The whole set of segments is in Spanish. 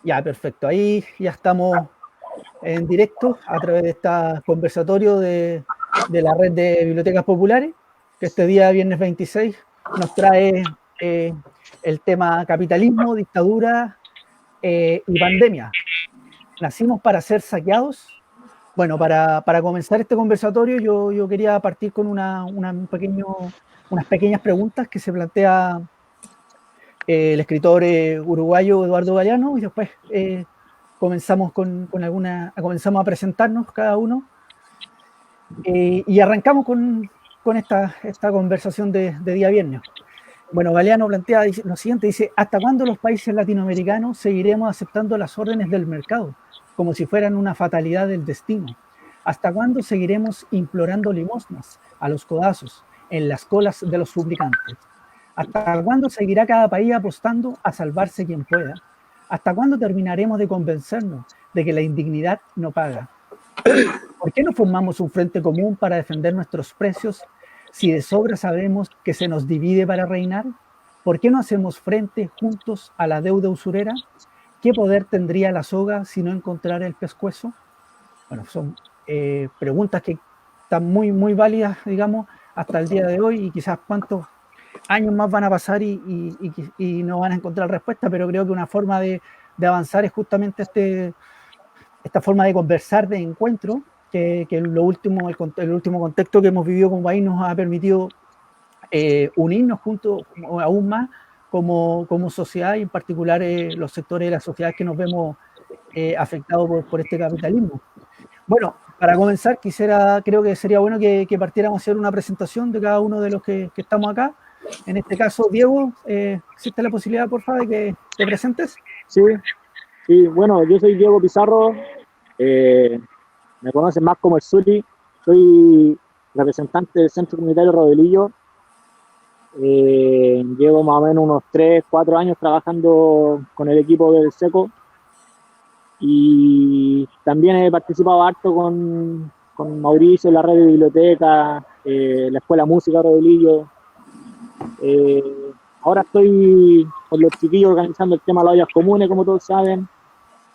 Ya, perfecto. Ahí ya estamos en directo a través de este conversatorio de la red de bibliotecas populares, que este día, viernes 26, nos trae el tema capitalismo, dictadura y pandemia. ¿Nacimos para ser saqueados? Bueno, para comenzar este conversatorio yo quería partir con unas pequeñas preguntas que se plantea el escritor uruguayo Eduardo Galeano, y después comenzamos a presentarnos cada uno, y arrancamos con esta conversación de día viernes. Bueno, Galeano plantea lo siguiente, dice: ¿hasta cuándo los países latinoamericanos seguiremos aceptando las órdenes del mercado como si fueran una fatalidad del destino? ¿Hasta cuándo seguiremos implorando limosnas a los codazos en las colas de los suplicantes? ¿Hasta cuándo seguirá cada país apostando a salvarse quien pueda? ¿Hasta cuándo terminaremos de convencernos de que la indignidad no paga? ¿Por qué no formamos un frente común para defender nuestros precios si de sobra sabemos que se nos divide para reinar? ¿Por qué no hacemos frente juntos a la deuda usurera? ¿Qué poder tendría la soga si no encontrara el pescuezo? Bueno, son preguntas que están muy, muy válidas, digamos, hasta el día de hoy, y quizás cuántos años más van a pasar y no van a encontrar respuesta, pero creo que una forma de avanzar es justamente esta forma de conversar, de encuentro, que el último contexto que hemos vivido como país nos ha permitido unirnos juntos aún más como sociedad, y en particular los sectores de la sociedad que nos vemos afectados por este capitalismo. Bueno, para comenzar, creo que sería bueno que partiéramos a hacer una presentación de cada uno de los que estamos acá. En este caso, Diego, ¿existe la posibilidad, por favor, de que te presentes? Sí, sí, bueno, yo soy Diego Pizarro, me conocen más como el Zuli, soy representante del Centro Comunitario Rodelillo. Llevo más o menos unos 3, 4 años trabajando con el equipo del SECO, y también he participado harto con Mauricio en la red de biblioteca, la Escuela Música Rodelillo. Ahora estoy con los chiquillos organizando el tema de las ollas comunes, como todos saben.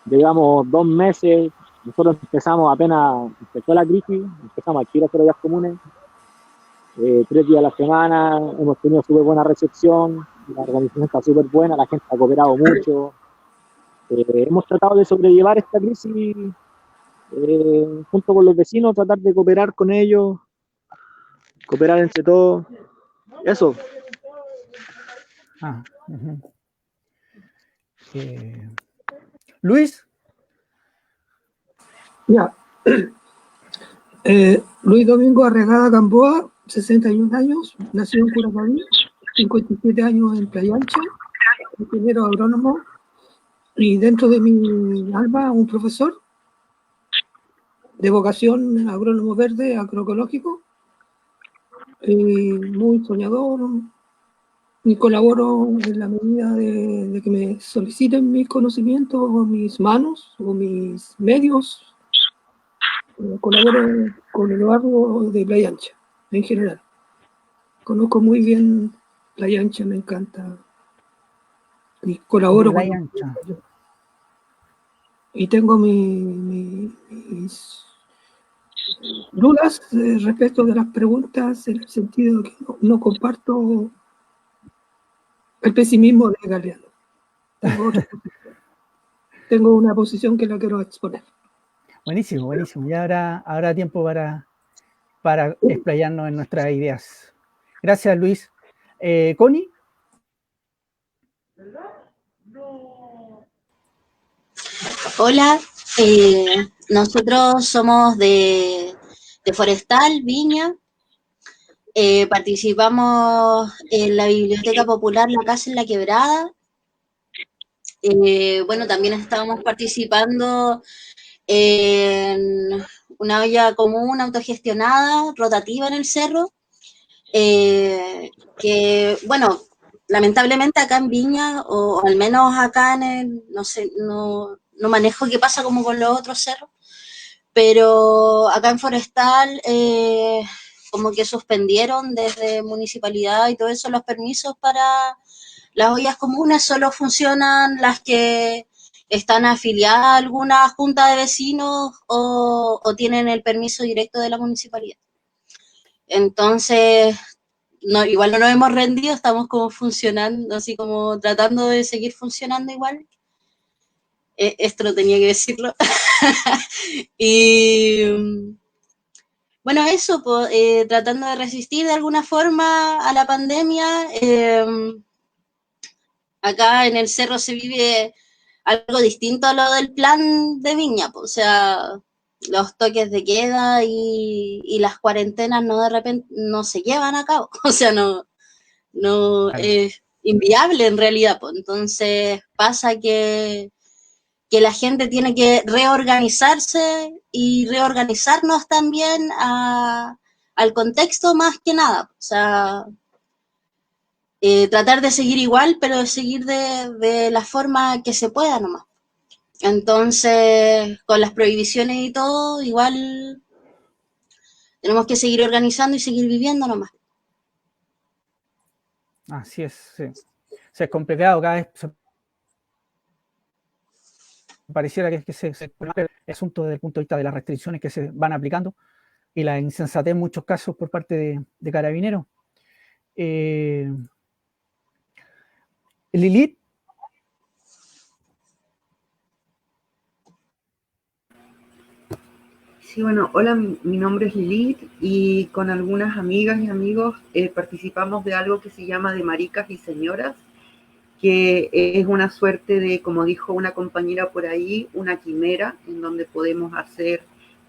Llevamos 2 meses, nosotros apenas empezó la crisis, empezamos aquí a hacer ollas comunes, 3 días a la semana, hemos tenido súper buena recepción, la organización está súper buena, la gente ha cooperado mucho. Hemos tratado de sobrellevar esta crisis junto con los vecinos, tratar de cooperar con ellos, cooperar entre todos, eso. Luis. Ya. Luis Domingo Arregada Gamboa, 61 años, nació en Curacaví, 57 años en Playa Ancha, ingeniero agrónomo, y dentro de mi alma un profesor de vocación agrónomo verde, agroecológico, muy soñador, y colaboro en la medida de que me soliciten mis conocimientos o mis manos o mis medios. Colaboro con el barrio de Playa Ancha en general. Conozco muy bien Playa Ancha, me encanta, y colaboro con ellos. Y tengo mis dudas respecto de las preguntas, en el sentido de que no comparto el pesimismo de Galeano. Tengo una posición que la quiero exponer. Buenísimo, buenísimo. Ya habrá tiempo para explayarnos en nuestras ideas. Gracias, Luis. Connie. Hola, nosotros somos de Forestal, Viña. Participamos en la Biblioteca Popular La Casa en la Quebrada. Bueno, también estábamos participando en una olla común autogestionada, rotativa en el cerro, que, bueno, lamentablemente acá en Viña, o al menos acá no sé, no manejo qué pasa como con los otros cerros, pero acá en Forestal como que suspendieron desde municipalidad y todo eso los permisos para las ollas comunes, solo funcionan las que están afiliadas a alguna junta de vecinos o tienen el permiso directo de la municipalidad. Entonces, no, igual no nos hemos rendido, estamos como funcionando, así como tratando de seguir funcionando igual. Esto no tenía que decirlo. Y bueno, eso, pues, tratando de resistir de alguna forma a la pandemia. Acá en el cerro se vive algo distinto a lo del plan de Viña, pues, o sea, los toques de queda y las cuarentenas no de repente no se llevan a cabo, o sea, no Claro. es inviable en realidad, pues. Entonces pasa que la gente tiene que reorganizarse y reorganizarnos también al contexto más que nada, o sea, tratar de seguir igual, pero seguir de la forma que se pueda nomás. Entonces, con las prohibiciones y todo, igual tenemos que seguir organizando y seguir viviendo nomás. Así es, sí. O sea, es complicado, cada vez pareciera que se el asunto desde el punto de vista de las restricciones que se van aplicando y la insensatez en muchos casos por parte de Carabineros. Lilith. Sí, bueno, hola, mi nombre es Lilith y con algunas amigas y amigos participamos de algo que se llama de Maricas y Señoras, que es una suerte de, como dijo una compañera por ahí, una quimera en donde podemos hacer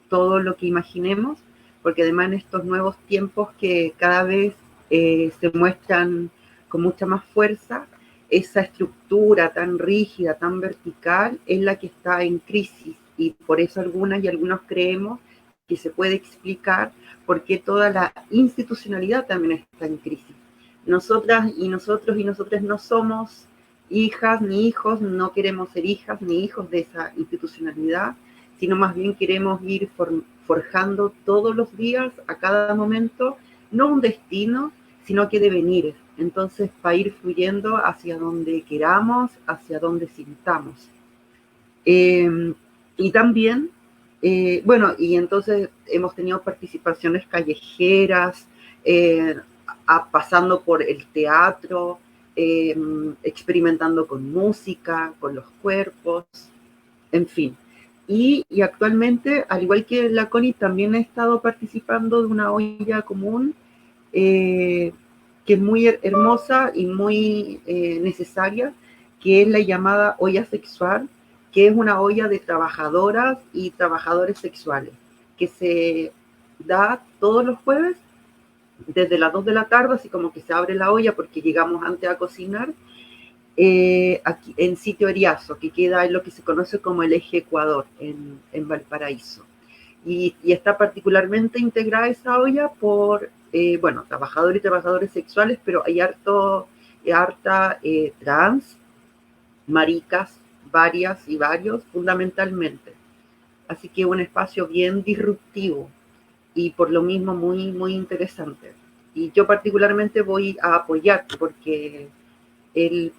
todo lo que imaginemos, porque además en estos nuevos tiempos que cada vez se muestran con mucha más fuerza, esa estructura tan rígida, tan vertical, es la que está en crisis y por eso algunas y algunos creemos que se puede explicar por qué toda la institucionalidad también está en crisis. Nosotras y nosotros y nosotras no somos hijas ni hijos, no queremos ser hijas ni hijos de esa institucionalidad, sino más bien queremos ir forjando todos los días, a cada momento, no un destino, sino que devenires. Entonces, para ir fluyendo hacia donde queramos, hacia donde sintamos. Y también, bueno, y entonces hemos tenido participaciones callejeras, pasando por el teatro, experimentando con música, con los cuerpos, en fin. Y actualmente, al igual que la Connie, también he estado participando de una olla común que es muy hermosa y muy necesaria, que es la llamada olla sexual, que es una olla de trabajadoras y trabajadores sexuales, que se da todos los jueves desde las 2 de la tarde, así como que se abre la olla porque llegamos antes a cocinar, aquí en Sitio Eriazo, que queda en lo que se conoce como el eje Ecuador, en Valparaíso. Y está particularmente integrada esa olla por, bueno, trabajadores y trabajadoras sexuales, pero hay harta trans, maricas, varias y varios, fundamentalmente. Así que un espacio bien disruptivo y por lo mismo muy, muy interesante. Y yo particularmente voy a apoyar porque él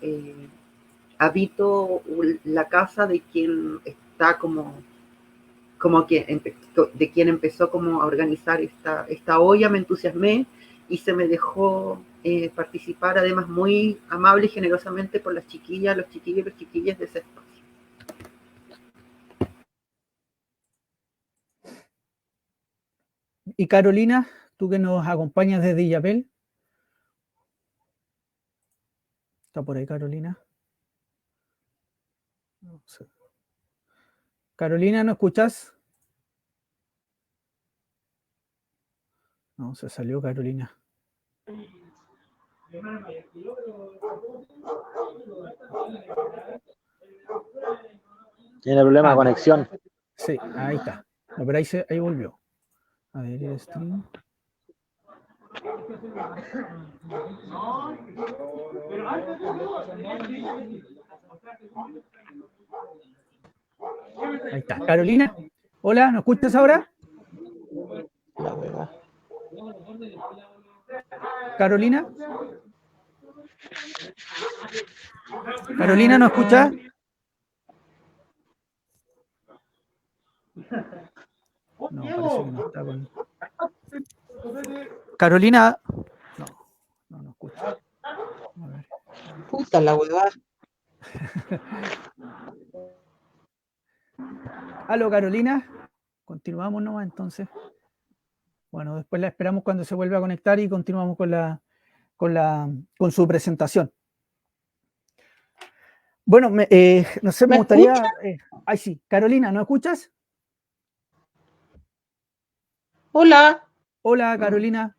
habito la casa de quien está como que de quien empezó como a organizar esta olla, me entusiasmé y se me dejó participar además muy amable y generosamente por las chiquillas, los chiquillos y los chiquillas de ese espacio. Y Carolina, tú que nos acompañas desde Illapel. ¿Está por ahí Carolina? No sé. Carolina, ¿no escuchas? No, se salió Carolina. Tiene problema de conexión. Sí, ahí está. No, pero ahí volvió. A ver, el stream. Ahí está. Carolina, hola, ¿nos escuchas ahora? La verdad. Carolina. Carolina, ¿nos escuchas? No, parece que no está con... Carolina. No escucha. A ver. Puta la huevada. Aló, Carolina. Continuamos nomás entonces. Bueno, después la esperamos cuando se vuelva a conectar y continuamos con su presentación. Bueno, no sé, me gustaría... ay, sí. Carolina, ¿no escuchas? Hola. Hola, Carolina.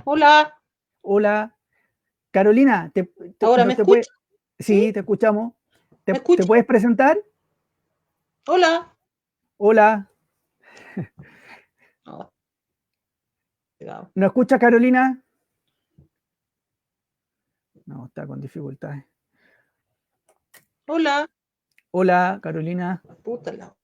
Hola. Hola. Carolina, ¿Ahora no me te puede... escuchas? Sí, te escuchamos. ¿Me ¿Te escuchas? puedes presentar? Hola. Hola. No. Cuidado. ¿No escucha, Carolina? No, está con dificultades. Hola. Hola, Carolina. Puta la.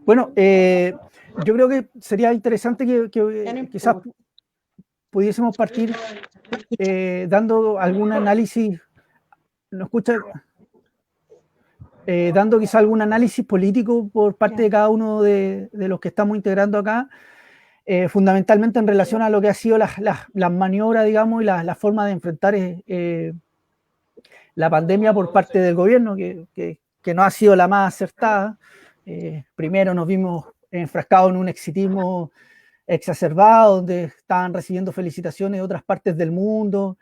Bueno, yo creo que sería interesante Ya que no quizás importa. pudiésemos partir dando algún análisis, ¿no escucha? Dando quizás algún análisis político por parte de cada uno de los que estamos integrando acá, fundamentalmente en relación a lo que ha sido las maniobras, digamos, y la forma de enfrentar la pandemia por parte del gobierno, que no ha sido la más acertada. Primero nos vimos enfrascados en un exitismo exacerbado, donde estaban recibiendo felicitaciones de otras partes del mundo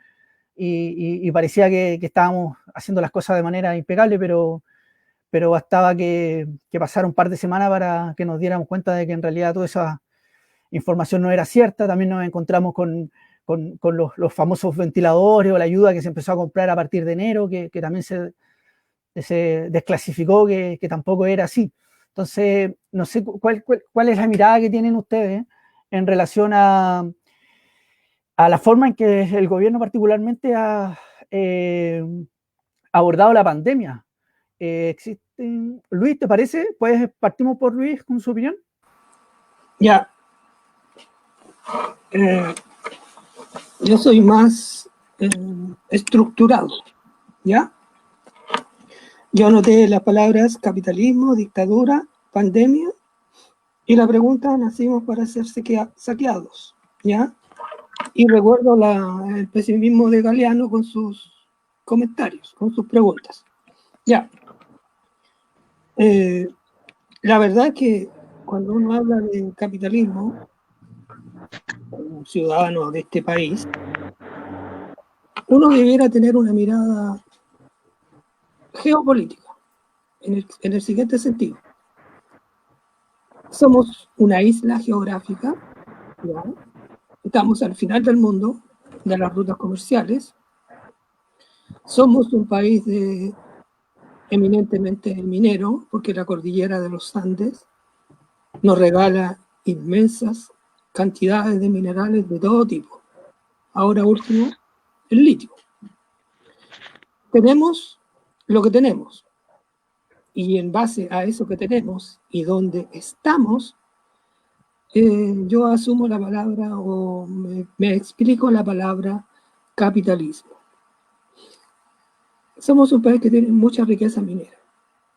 y parecía que estábamos haciendo las cosas de manera impecable, pero bastaba que pasara un par de semanas para que nos diéramos cuenta de que en realidad toda esa información no era cierta. También nos encontramos con los famosos ventiladores o la ayuda que se empezó a comprar a partir de enero, que también se desclasificó que tampoco era así. Entonces, no sé cuál es la mirada que tienen ustedes en relación a la forma en que el gobierno particularmente ha abordado la pandemia. Luis, ¿te parece? Partimos por Luis con su opinión. Ya. Yo soy más estructurado, ¿ya? Yo anoté las palabras capitalismo, dictadura, pandemia, y la pregunta: nacimos para ser saqueados, ¿ya? Y recuerdo el pesimismo de Galeano con sus comentarios, con sus preguntas. Ya. La verdad es que cuando uno habla de capitalismo, como ciudadano de este país, uno debiera tener una mirada geopolítica, en el siguiente sentido. Somos una isla geográfica, ¿ya? Estamos al final del mundo, de las rutas comerciales. Somos un país eminentemente minero, porque la cordillera de los Andes nos regala inmensas cantidades de minerales de todo tipo. Ahora último, el litio. Tenemos lo que tenemos, y en base a eso que tenemos y donde estamos, yo asumo la palabra o me explico la palabra capitalismo. Somos un país que tiene mucha riqueza minera.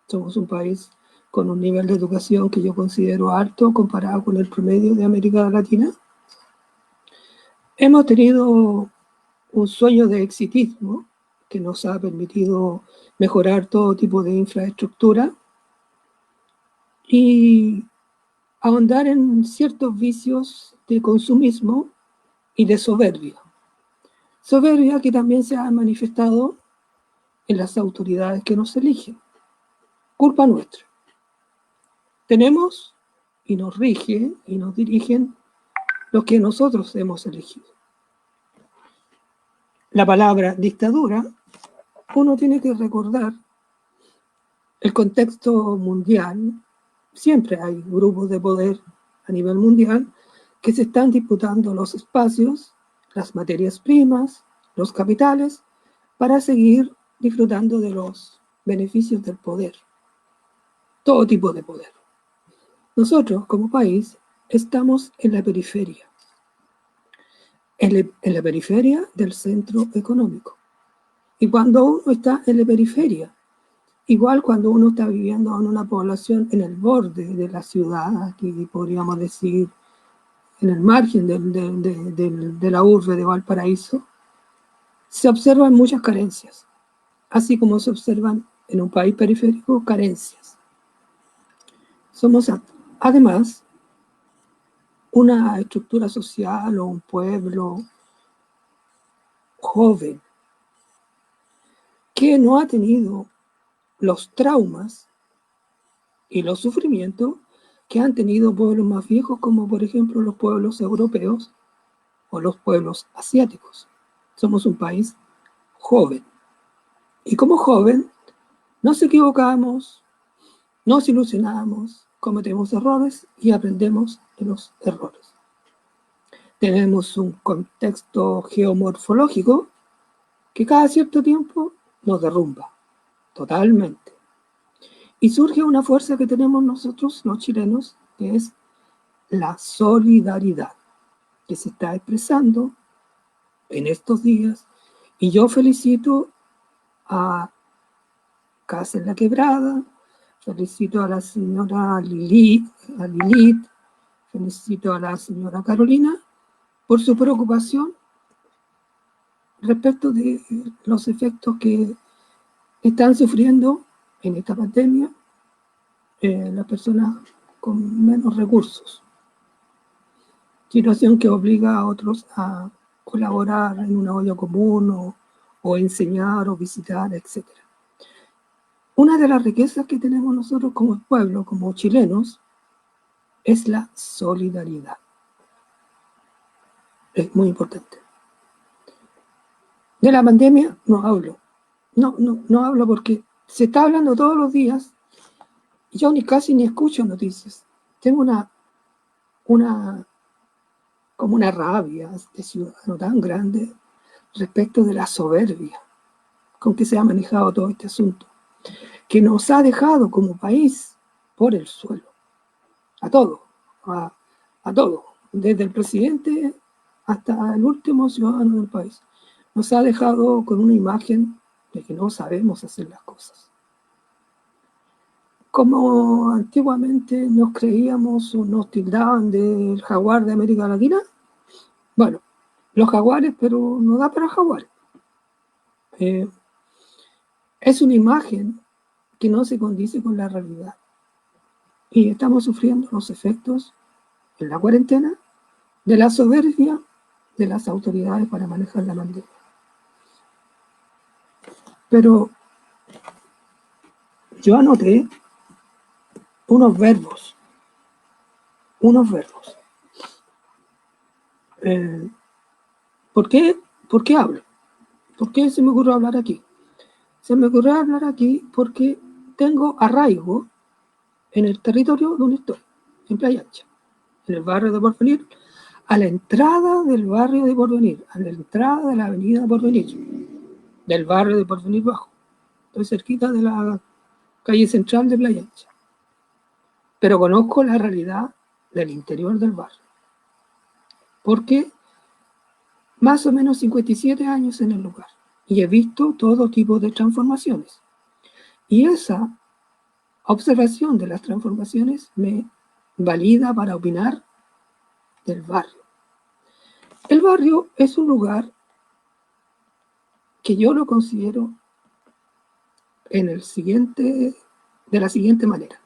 Somos un país con un nivel de educación que yo considero alto comparado con el promedio de América Latina. Hemos tenido un sueño de exitismo que nos ha permitido mejorar todo tipo de infraestructura y ahondar en ciertos vicios de consumismo y de soberbia. Soberbia que también se ha manifestado en las autoridades que nos eligen. Culpa nuestra. Tenemos y nos rigen y nos dirigen los que nosotros hemos elegido. La palabra dictadura, uno tiene que recordar el contexto mundial. Siempre hay grupos de poder a nivel mundial que se están disputando los espacios, las materias primas, los capitales, para seguir disfrutando de los beneficios del poder. Todo tipo de poder. Nosotros, como país, estamos en la periferia. En la periferia del centro económico. Y cuando uno está en la periferia igual cuando uno está viviendo en una población en el borde de la ciudad, aquí podríamos decir en el margen de la urbe de Valparaíso, se observan muchas carencias, así como se observan en un país periférico carencias. Somos además una estructura social o un pueblo joven que no ha tenido los traumas y los sufrimientos que han tenido pueblos más viejos, como por ejemplo los pueblos europeos o los pueblos asiáticos. Somos un país joven. Y como joven, nos equivocamos, nos ilusionamos, cometemos errores y aprendemos de los errores. Tenemos un contexto geomorfológico que cada cierto tiempo nos derrumba totalmente. Y surge una fuerza que tenemos nosotros, los chilenos, que es la solidaridad, que se está expresando en estos días. Y yo felicito a Casa en la Quebrada, felicito a la señora Lilith, felicito a la señora Carolina por su preocupación respecto de los efectos que están sufriendo en esta pandemia las personas con menos recursos. Situación que obliga a otros a colaborar en una olla común o enseñar o visitar, etc. Una de las riquezas que tenemos nosotros como pueblo, como chilenos, es la solidaridad. Es muy importante. De la pandemia no hablo. No hablo porque se está hablando todos los días y yo casi ni escucho noticias. Tengo como una rabia de ciudadano tan grande respecto de la soberbia con que se ha manejado todo este asunto, que nos ha dejado como país por el suelo, a todo, desde el presidente hasta el último ciudadano del país. Nos ha dejado con una imagen de que no sabemos hacer las cosas. Como antiguamente nos creíamos o nos tildaban del jaguar de América Latina, bueno, los jaguares, pero no da para jaguar. Es una imagen que no se condice con la realidad. Y estamos sufriendo los efectos en la cuarentena de la soberbia de las autoridades para manejar la pandemia. Pero yo anoté unos verbos. ¿Por qué hablo? ¿Por qué se me ocurrió hablar aquí? Se me ocurrió hablar aquí porque tengo arraigo en el territorio donde estoy, en Playa Ancha, en el barrio de Porvenir, a la entrada del barrio de Porvenir, a la entrada de la avenida Porvenir, del barrio de Porvenir Bajo. Estoy cerquita de la calle central de Playa Ancha. Pero conozco la realidad del interior del barrio. Porque más o menos 57 años en el lugar. Y he visto todo tipo de transformaciones. Y esa observación de las transformaciones me valida para opinar del barrio. El barrio es un lugar que yo lo considero de la siguiente manera.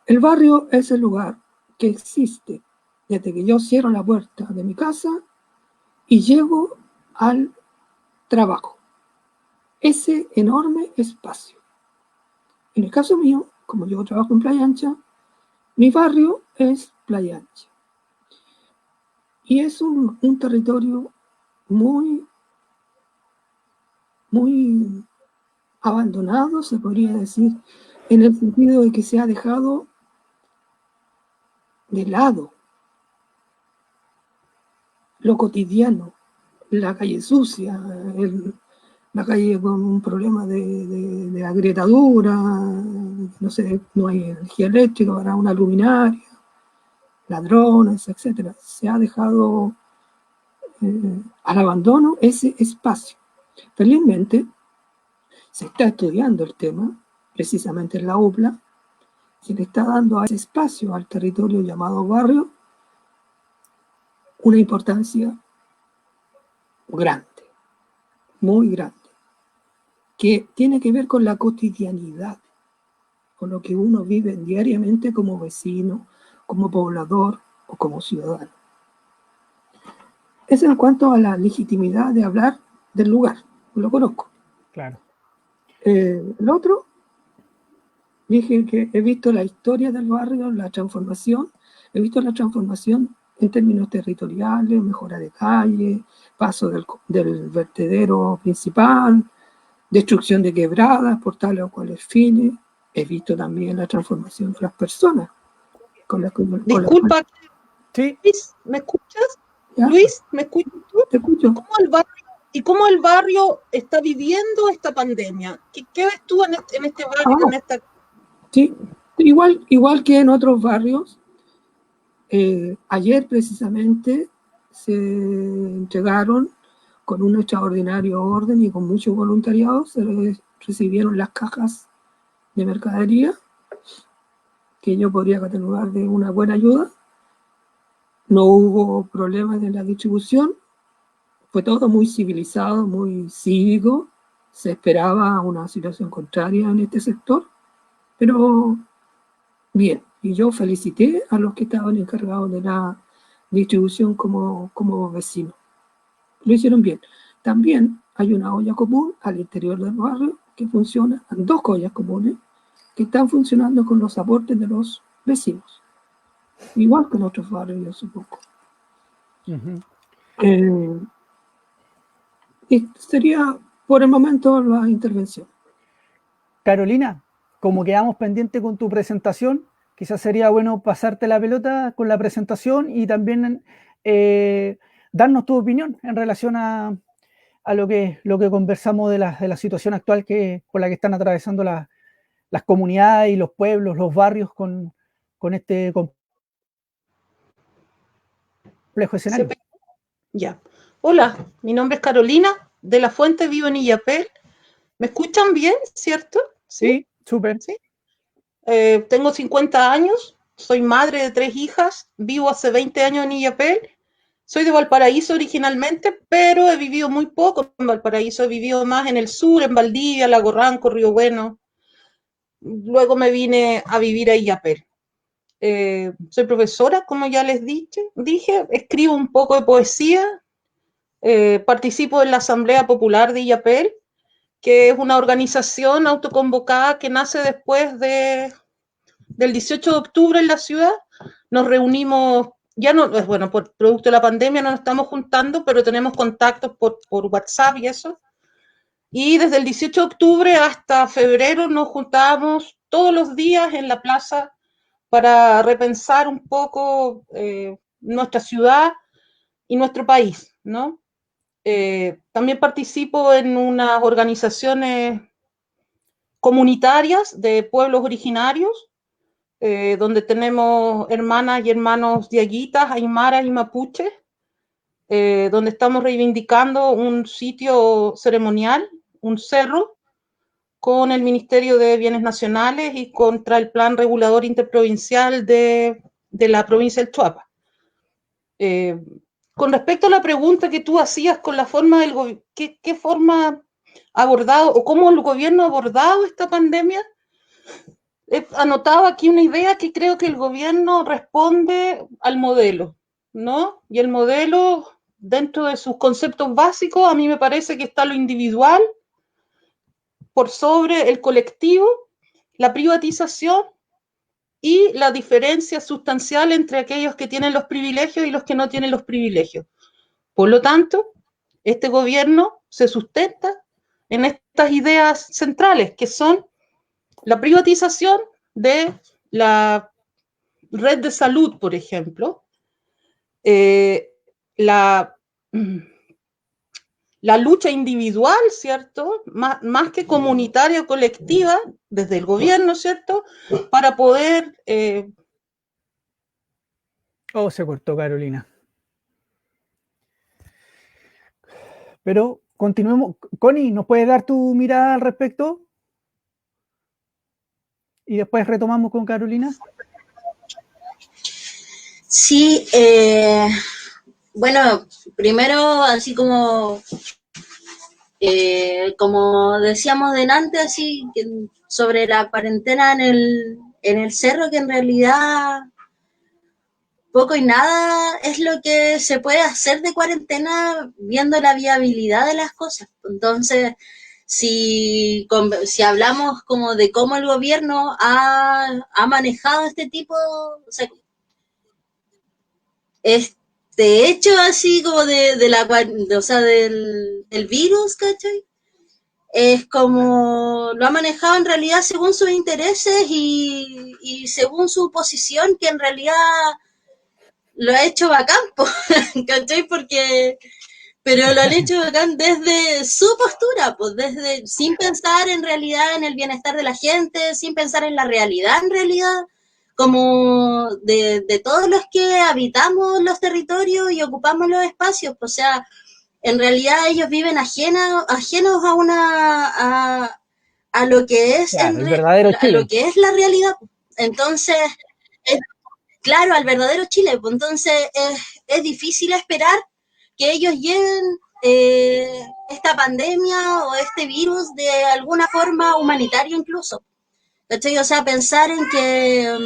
El barrio es el lugar que existe desde que yo cierro la puerta de mi casa y llego al trabajo. Ese enorme espacio. En el caso mío, como yo trabajo en Playa Ancha, mi barrio es Playa Ancha. Y es un territorio muy abandonado, se podría decir, en el sentido de que se ha dejado de lado lo cotidiano, la calle sucia, la calle con un problema de agrietadura, no sé, no hay energía eléctrica para una luminaria, ladrones, etc. Se ha dejado al abandono ese espacio. Felizmente, se está estudiando el tema, precisamente en la UPLA, se le está dando a ese espacio, al territorio llamado barrio, una importancia grande, muy grande, que tiene que ver con la cotidianidad, con lo que uno vive diariamente como vecino, como poblador o como ciudadano. Es en cuanto a la legitimidad de hablar del lugar, lo conozco. Claro. El otro, dije que he visto la historia del barrio, la transformación, he visto la transformación en términos territoriales, mejora de calle, paso del vertedero principal, destrucción de quebradas por tales o cuales fines. He visto también la transformación de las personas. Disculpa, Sí, Luis, ¿me escuchas? ¿Ya? Luis, ¿me escuchas tú? Te escucho. ¿Cómo el barrio está viviendo esta pandemia? ¿Qué ves tú en este barrio, en esta... Sí, igual que en otros barrios. Ayer precisamente se entregaron con un extraordinario orden y con mucho voluntariado, se recibieron las cajas de mercadería, que yo podría catalogar de una buena ayuda. No hubo problemas en la distribución, fue todo muy civilizado, muy cívico. Se esperaba una situación contraria en este sector, pero bien. Y yo felicité a los que estaban encargados de la distribución como vecinos. Lo hicieron bien. También hay una olla común al interior del barrio que funciona, dos ollas comunes que están funcionando con los aportes de los vecinos, igual que en otros barrios, yo supongo. Y sería por el momento la intervención. Carolina, como quedamos pendientes con tu presentación, quizás sería bueno pasarte la pelota con la presentación y también darnos tu opinión en relación a lo que conversamos de la situación actual por la que están atravesando las comunidades y los pueblos, los barrios con este complejo escenario. Ya. Hola, mi nombre es Carolina, de La Fuente, vivo en Illapel. ¿Me escuchan bien, cierto? Sí, súper. ¿Sí? Tengo 50 años, soy madre de 3 hijas, vivo hace 20 años en Illapel. Soy de Valparaíso originalmente, pero he vivido muy poco en Valparaíso. He vivido más en el sur, en Valdivia, Lago Ranco, Río Bueno. Luego me vine a vivir a Illapel. Soy profesora, como ya les dije, escribo un poco de poesía, participo en la Asamblea Popular de Illapel, que es una organización autoconvocada que nace después del 18 de octubre en la ciudad. Nos reunimos, ya no, bueno, por producto de la pandemia no nos estamos juntando, pero tenemos contactos por WhatsApp y eso. Y desde el 18 de octubre hasta febrero nos juntábamos todos los días en la plaza para repensar un poco nuestra ciudad y nuestro país, ¿no? También participo en unas organizaciones comunitarias de pueblos originarios, donde tenemos hermanas y hermanos diaguitas, aymaras y mapuches, donde estamos reivindicando un sitio ceremonial, un cerro, con el Ministerio de Bienes Nacionales y contra el Plan Regulador Interprovincial de la provincia del Chuapa. Con respecto a la pregunta que tú hacías con la forma del gobierno, ¿qué forma ha abordado o cómo el gobierno ha abordado esta pandemia? He anotado aquí una idea que creo que el gobierno responde al modelo, ¿no? Y el modelo, dentro de sus conceptos básicos, a mí me parece que está lo individual por sobre el colectivo, la privatización y la diferencia sustancial entre aquellos que tienen los privilegios y los que no tienen los privilegios. Por lo tanto, este gobierno se sustenta en estas ideas centrales, que son la privatización de la red de salud, por ejemplo, la lucha individual, ¿cierto? Más que comunitaria o colectiva, desde el gobierno, ¿cierto? Para poder... Oh, se cortó Carolina. Pero continuemos. Connie, ¿nos puedes dar tu mirada al respecto? Y después retomamos con Carolina. Sí, bueno, primero, así como decíamos delante, así sobre la cuarentena en el cerro, que en realidad poco y nada es lo que se puede hacer de cuarentena viendo la viabilidad de las cosas. Entonces, si hablamos como de cómo el gobierno ha manejado este tipo, o sea, este hecho así como o sea, del virus, ¿cachai? Es como lo ha manejado en realidad según sus intereses y según su posición, que en realidad lo ha hecho bacán, ¿cachai? Pero lo han hecho bacán desde su postura, pues sin pensar en realidad en el bienestar de la gente, sin pensar en la realidad en realidad, como de todos los que habitamos los territorios y ocupamos los espacios, o sea, en realidad ellos viven ajenos a lo que es claro, el verdadero a lo Chile. que es la realidad. Entonces, claro, al verdadero Chile, pues entonces es difícil esperar que ellos lleven esta pandemia o este virus de alguna forma humanitaria incluso. ¿Cachai? O sea, pensar en que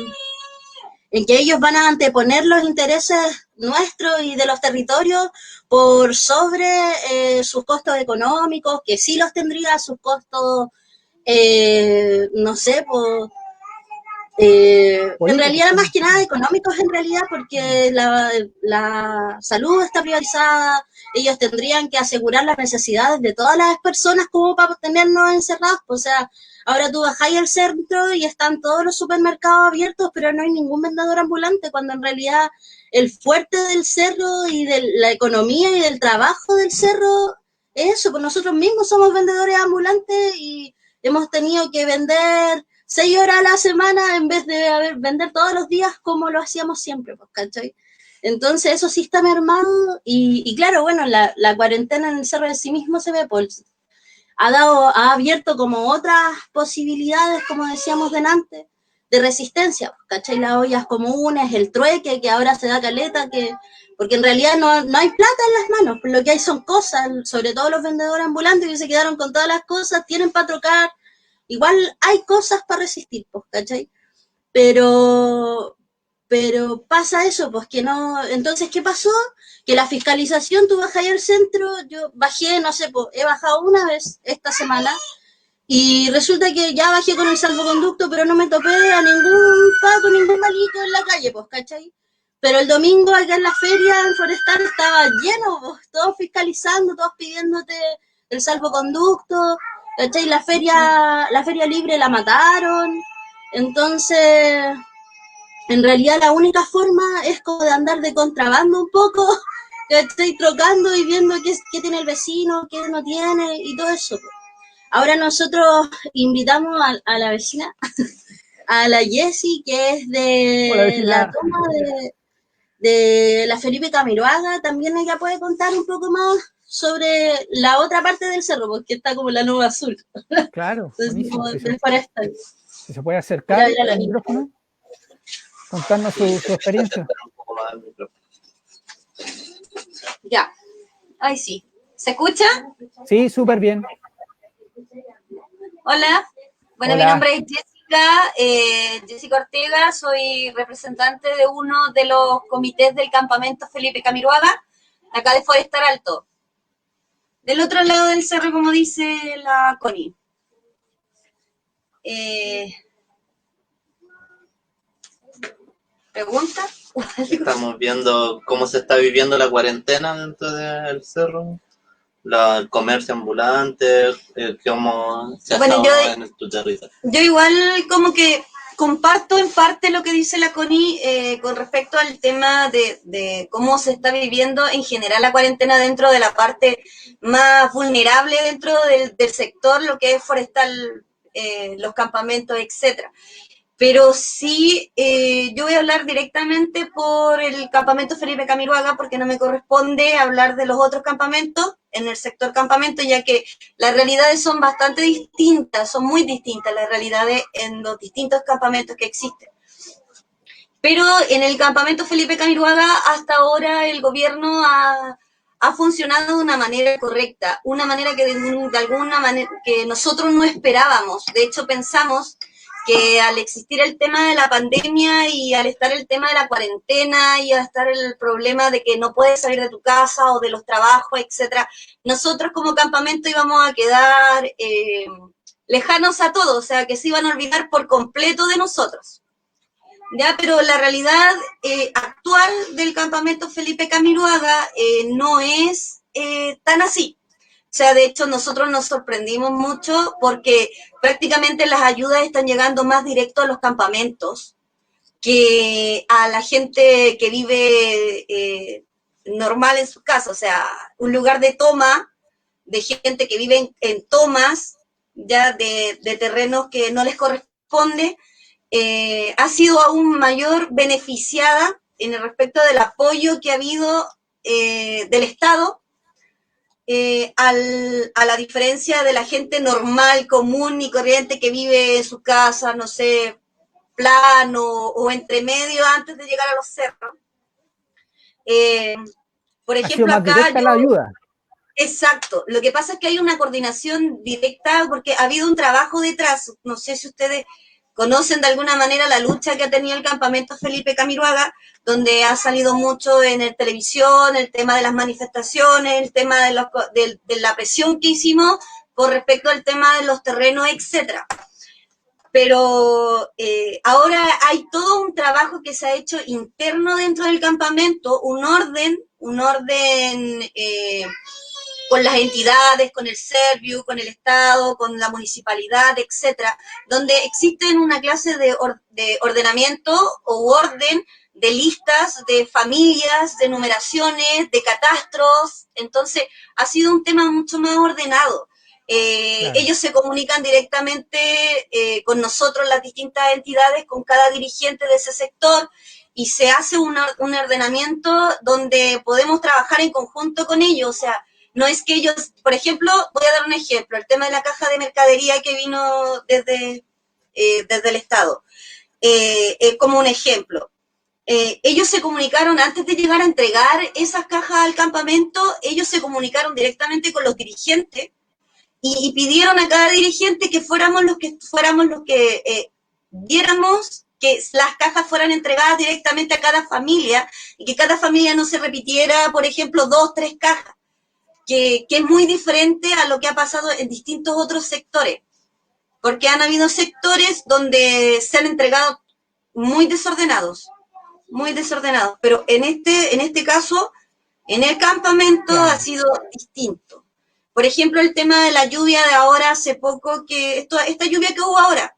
ellos van a anteponer los intereses nuestros y de los territorios por sobre sus costos económicos, que sí los tendría, sus costos, no sé, por en realidad más que nada económicos en realidad, porque la salud está privatizada, ellos tendrían que asegurar las necesidades de todas las personas como para tenernos encerrados, o sea, ahora tú bajáis al centro y están todos los supermercados abiertos, pero no hay ningún vendedor ambulante, cuando en realidad el fuerte del cerro y de la economía y del trabajo del cerro es eso, pues nosotros mismos somos vendedores ambulantes y hemos tenido que vender 6 horas a la semana en vez de vender todos los días como lo hacíamos siempre, pues, ¿cachai? Entonces eso sí está mermado y claro, bueno, la cuarentena en el cerro de sí mismo se ve, pues, ha abierto como otras posibilidades, como decíamos delante, de resistencia, pues, ¿cachai? Las ollas comunes, el trueque, que ahora se da caleta, porque en realidad no hay plata en las manos, pues lo que hay son cosas, sobre todo los vendedores ambulantes que se quedaron con todas las cosas, tienen para trocar. Igual hay cosas para resistir, pues, ¿cachai? Pero, pero pasa eso, pues que no. Entonces, ¿qué pasó? Que la fiscalización, tú bajas ahí al centro, yo bajé, no sé, pues, he bajado una vez esta semana y resulta que ya bajé con el salvoconducto, pero no me topé a ningún paco, ningún malito en la calle, pues, ¿cachai? Pero el domingo acá en la feria, en Forestal, estaba lleno, pues, todos fiscalizando, todos pidiéndote el salvoconducto, ¿cachai? La feria libre la mataron, entonces, en realidad la única forma es como de andar de contrabando un poco, ¿cachai? Trocando y viendo qué tiene el vecino, qué no tiene y todo eso. Ahora nosotros invitamos a la vecina, a la Jessie, que es de la toma de la Felipe Camiroaga. También ella puede contar un poco más sobre la otra parte del cerro, porque está como la nube azul. Claro, buenísimo. Si se puede acercar al micrófono, contarnos su experiencia. Ya, ay sí. ¿Se escucha? Sí, súper bien. Hola, bueno, Hola. Mi nombre es Jessica Ortega, soy representante de uno de los comités del campamento Felipe Camiroaga, acá de Forestal Alto. Del otro lado del cerro, como dice la Connie. ¿Pregunta? Estamos viendo cómo se está viviendo la cuarentena dentro del cerro, el comercio ambulante, cómo se ha estado en tu territorio. Yo igual como que comparto en parte lo que dice la Connie con respecto al tema de cómo se está viviendo en general la cuarentena dentro de la parte más vulnerable dentro del sector, lo que es forestal, los campamentos, etcétera. Pero sí, yo voy a hablar directamente por el campamento Felipe Camiroaga porque no me corresponde hablar de los otros campamentos, en el sector campamento, ya que las realidades son bastante distintas, son muy distintas las realidades en los distintos campamentos que existen. Pero en el campamento Felipe Camiroaga, hasta ahora el gobierno ha funcionado de una manera correcta, una manera que de alguna manera que nosotros no esperábamos. De hecho, pensamos que al existir el tema de la pandemia y al estar el tema de la cuarentena y al estar el problema de que no puedes salir de tu casa o de los trabajos, etcétera, nosotros como campamento íbamos a quedar lejanos a todo, o sea, que se iban a olvidar por completo de nosotros. Ya, pero la realidad actual del campamento Felipe Camiroaga no es tan así. O sea, de hecho, nosotros nos sorprendimos mucho porque prácticamente las ayudas están llegando más directo a los campamentos que a la gente que vive normal en su casa. O sea, un lugar de toma, de gente que vive en tomas ya de terrenos que no les corresponde, ha sido aún mayor beneficiada en el respecto del apoyo que ha habido del Estado, a la diferencia de la gente normal, común y corriente que vive en su casa, no sé, plano o entre medio antes de llegar a los cerros. Por ejemplo, acá la ayuda. Exacto. Lo que pasa es que hay una coordinación directa porque ha habido un trabajo detrás. No sé si ustedes conocen de alguna manera la lucha que ha tenido el campamento Felipe Camiroaga, donde ha salido mucho en la televisión, el tema de las manifestaciones, el tema de la presión que hicimos con respecto al tema de los terrenos, etcétera. Pero ahora hay todo un trabajo que se ha hecho interno dentro del campamento, un orden con las entidades, con el Serviu, con el Estado, con la municipalidad, etcétera, donde existen una clase de ordenamiento o orden de listas, de familias, de numeraciones, de catastros. Entonces, ha sido un tema mucho más ordenado. Claro. Ellos se comunican directamente con nosotros, las distintas entidades, con cada dirigente de ese sector, y se hace un ordenamiento donde podemos trabajar en conjunto con ellos. O sea, no es que ellos, por ejemplo, voy a dar un ejemplo, el tema de la caja de mercadería que vino desde el Estado, como un ejemplo. Ellos se comunicaron, antes de llegar a entregar esas cajas al campamento, ellos se comunicaron directamente con los dirigentes y pidieron a cada dirigente que fuéramos los que viéramos que las cajas fueran entregadas directamente a cada familia y que cada familia no se repitiera, por ejemplo, 2, 3 cajas. Que es muy diferente a lo que ha pasado en distintos otros sectores, porque han habido sectores donde se han entregado muy desordenados, pero en este caso, en el campamento ha sido distinto. Por ejemplo, el tema de la lluvia de ahora, hace poco, esta lluvia que hubo ahora,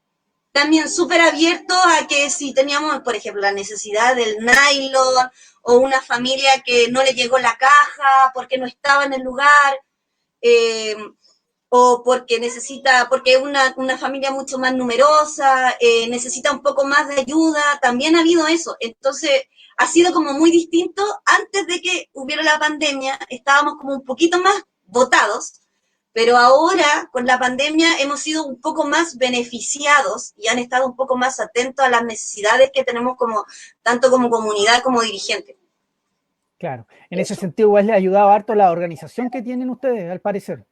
también súper abierto a que si teníamos, por ejemplo, la necesidad del nylon, o una familia que no le llegó la caja porque no estaba en el lugar, o porque es una familia mucho más numerosa, necesita un poco más de ayuda, también ha habido eso. Entonces, ha sido como muy distinto. Antes de que hubiera la pandemia, estábamos como un poquito más botados, pero ahora, con la pandemia, hemos sido un poco más beneficiados y han estado un poco más atentos a las necesidades que tenemos tanto como comunidad como dirigente. Claro. En ese sentido, igual le ha ayudado harto la organización que tienen ustedes, al parecer.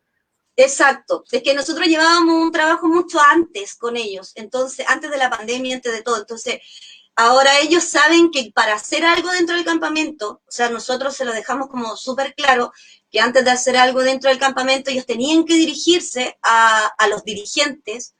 Exacto. Es que nosotros llevábamos un trabajo mucho antes con ellos, entonces, antes de la pandemia, antes de todo. Entonces, ahora ellos saben que para hacer algo dentro del campamento, o sea, nosotros se lo dejamos como súper claro, que antes de hacer algo dentro del campamento ellos tenían que dirigirse a los dirigentes,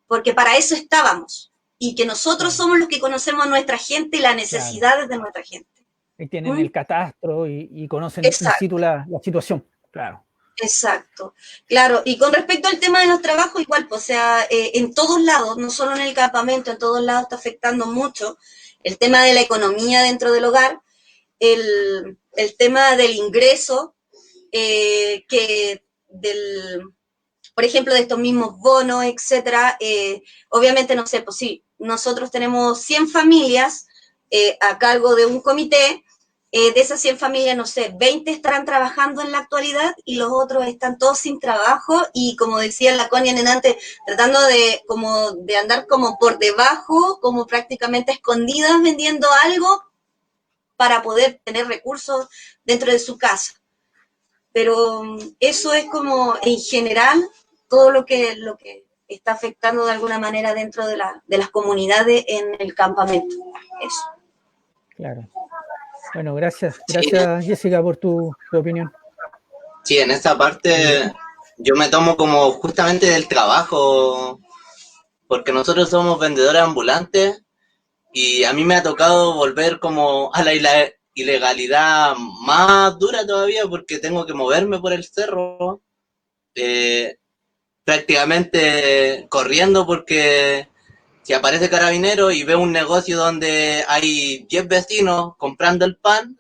porque para eso estábamos, y que nosotros somos los que conocemos a nuestra gente y las necesidades de nuestra gente. Y tienen el catastro y conocen in situ la situación, claro. Exacto, claro. Y con respecto al tema de los trabajos, igual, pues, o sea, en todos lados, no solo en el campamento, en todos lados está afectando mucho el tema de la economía dentro del hogar, el tema del ingreso, por ejemplo, de estos mismos bonos, etcétera. Obviamente, no sé, pues sí, nosotros tenemos 100 familias a cargo de un comité, de esas 100 familias, no sé, 20 estarán trabajando en la actualidad y los otros están todos sin trabajo y como decía la Connie antes, tratando de andar como por debajo, como prácticamente escondidas vendiendo algo para poder tener recursos dentro de su casa. Pero eso es como en general todo lo que está afectando de alguna manera dentro de las comunidades en el campamento. Eso. Claro. Bueno, gracias Jessica por tu opinión. Sí, en esa parte yo me tomo como justamente del trabajo, porque nosotros somos vendedores ambulantes y a mí me ha tocado volver como a la ilegalidad más dura todavía porque tengo que moverme por el cerro, prácticamente corriendo porque si aparece carabinero y ve un negocio donde hay 10 vecinos comprando el pan,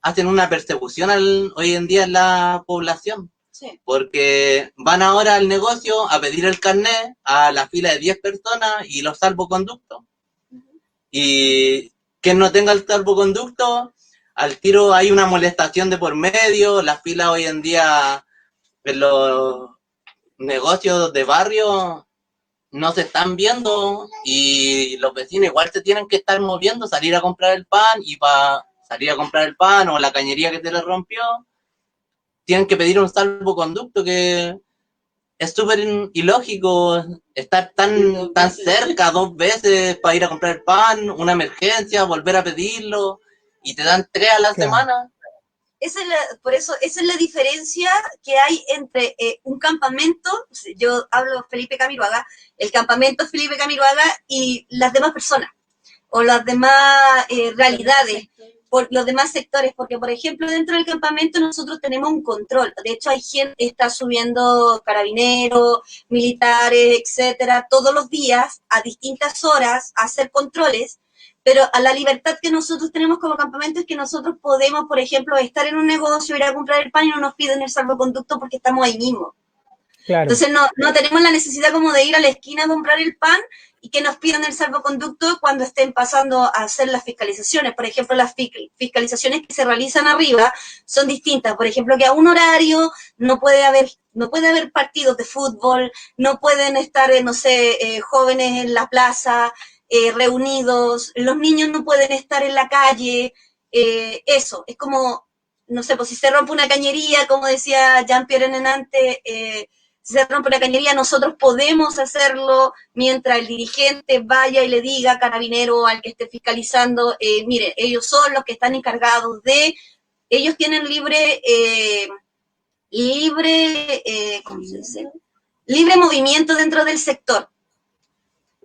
hacen una persecución hoy en día en la población. Sí. Porque van ahora al negocio a pedir el carnet a la fila de 10 personas y los salvoconductos. Y quien no tenga el salvoconducto, al tiro hay una molestación de por medio. Las filas hoy en día en los negocios de barrio no se están viendo y los vecinos igual se tienen que estar moviendo, salir a comprar el pan y para salir a comprar el pan o la cañería que se les rompió, tienen que pedir un salvoconducto que es súper ilógico estar tan cerca 2 veces para ir a comprar el pan, una emergencia, volver a pedirlo y te dan 3 a la semana. Por eso, esa es la diferencia que hay entre un campamento, yo hablo Felipe Camiroaga, el campamento Felipe Camiroaga y las demás personas, o las demás realidades, por los demás sectores, porque por ejemplo dentro del campamento nosotros tenemos un control, de hecho hay gente que está subiendo carabineros, militares, etcétera, todos los días a distintas horas a hacer controles, pero a la libertad que nosotros tenemos como campamento es que nosotros podemos, por ejemplo, estar en un negocio, ir a comprar el pan y no nos piden el salvoconducto porque estamos ahí mismo. Claro. Entonces no tenemos la necesidad como de ir a la esquina a comprar el pan y que nos pidan el salvoconducto cuando estén pasando a hacer las fiscalizaciones. Por ejemplo, las fiscalizaciones que se realizan arriba son distintas. Por ejemplo, que a un horario no puede haber partidos de fútbol, no pueden estar, no sé, jóvenes en la plaza, reunidos, los niños no pueden estar en la calle, eso, es como, no sé, pues si se rompe una cañería, como decía Jean-Pierre Nenante, si se rompe una cañería, nosotros podemos hacerlo mientras el dirigente vaya y le diga carabinero al que esté fiscalizando, mire, ellos son los que están encargados ellos tienen ¿cómo se dice? Libre movimiento dentro del sector.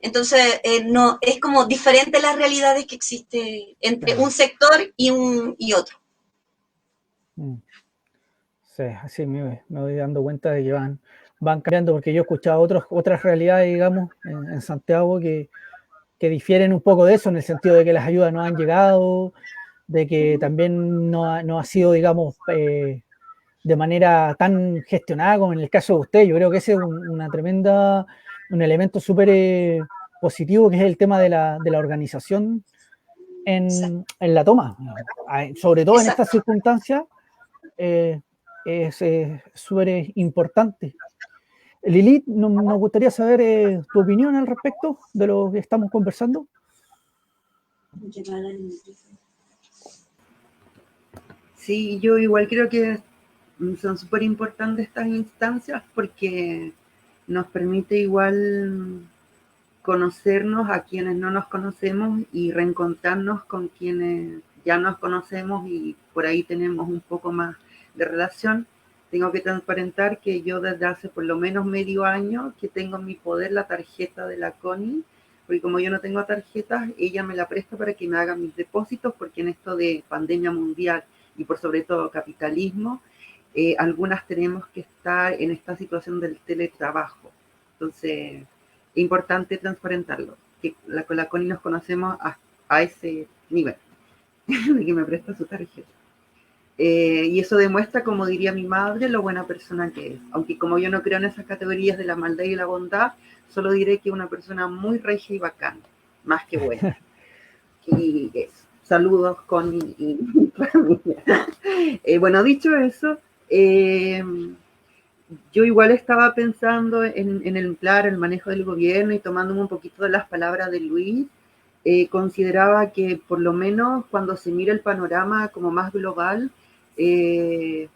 Entonces, no, es como diferente las realidades que existe entre un sector y otro. Sí, así me voy dando cuenta de que van cambiando, porque yo he escuchado otras realidades, digamos, en Santiago que difieren un poco de eso, en el sentido de que las ayudas no han llegado, de que también no ha sido, digamos, de manera tan gestionada como en el caso de usted. Yo creo que ese es un elemento súper positivo, que es el tema de la organización en la toma, sobre todo en estas circunstancias, es súper importante. Lilith, nos gustaría saber tu opinión al respecto de lo que estamos conversando. Sí, yo igual creo que son súper importantes estas instancias porque nos permite igual conocernos a quienes no nos conocemos y reencontrarnos con quienes ya nos conocemos y por ahí tenemos un poco más de relación. Tengo que transparentar que yo desde hace por lo menos medio año que tengo en mi poder la tarjeta de la Connie, porque como yo no tengo tarjetas, ella me la presta para que me hagan mis depósitos, porque en esto de pandemia mundial y por sobre todo capitalismo, algunas tenemos que estar en esta situación del teletrabajo. Entonces, es importante transparentarlo, que con la Connie nos conocemos a ese nivel, de que me presta su tarjeta. Y eso demuestra, como diría mi madre, lo buena persona que es. Aunque como yo no creo en esas categorías de la maldad y la bondad, solo diré que es una persona muy regia y bacana, más que buena. Y eso. Saludos con mi familia. Bueno, dicho eso, yo igual estaba pensando en el manejo del gobierno y tomándome un poquito de las palabras de Luis. Consideraba que por lo menos cuando se mira el panorama como más global, hay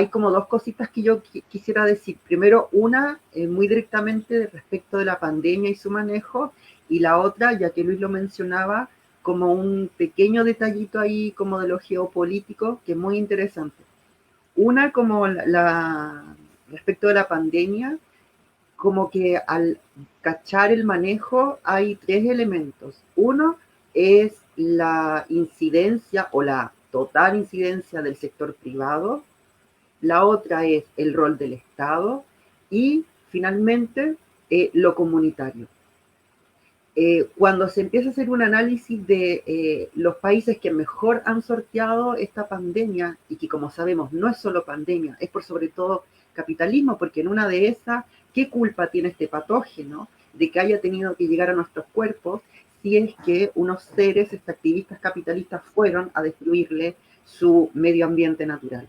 como dos cositas que yo quisiera decir. Primero, una muy directamente respecto de la pandemia y su manejo, y la otra, ya que Luis lo mencionaba, como un pequeño detallito ahí como de lo geopolítico, que es muy interesante. Una como respecto de la pandemia, como que al cachar el manejo hay tres elementos. Uno es la incidencia o la total incidencia del sector privado. La otra es el rol del Estado y finalmente lo comunitario. Cuando se empieza a hacer un análisis de los países que mejor han sorteado esta pandemia, y que como sabemos no es solo pandemia, es por sobre todo capitalismo, porque en una de esas, ¿qué culpa tiene este patógeno de que haya tenido que llegar a nuestros cuerpos si es que unos seres extractivistas capitalistas fueron a destruirle su medio ambiente natural?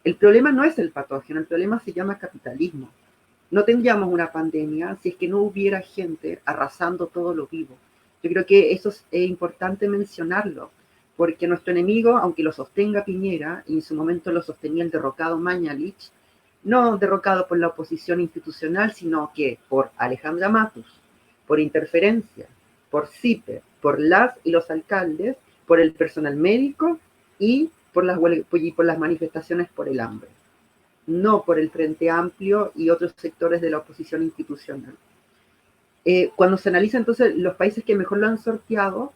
El problema no es el patógeno, el problema se llama capitalismo. No tendríamos una pandemia si es que no hubiera gente arrasando todo lo vivo. Yo creo que eso es importante mencionarlo, porque nuestro enemigo, aunque lo sostenga Piñera, y en su momento lo sostenía el derrocado Mañalich, no derrocado por la oposición institucional, sino que por Alejandra Matus, por interferencia, por CIPE, por las y los alcaldes, por el personal médico y por las manifestaciones por el hambre, no por el Frente Amplio y otros sectores de la oposición institucional. Cuando se analiza entonces los países que mejor lo han sorteado,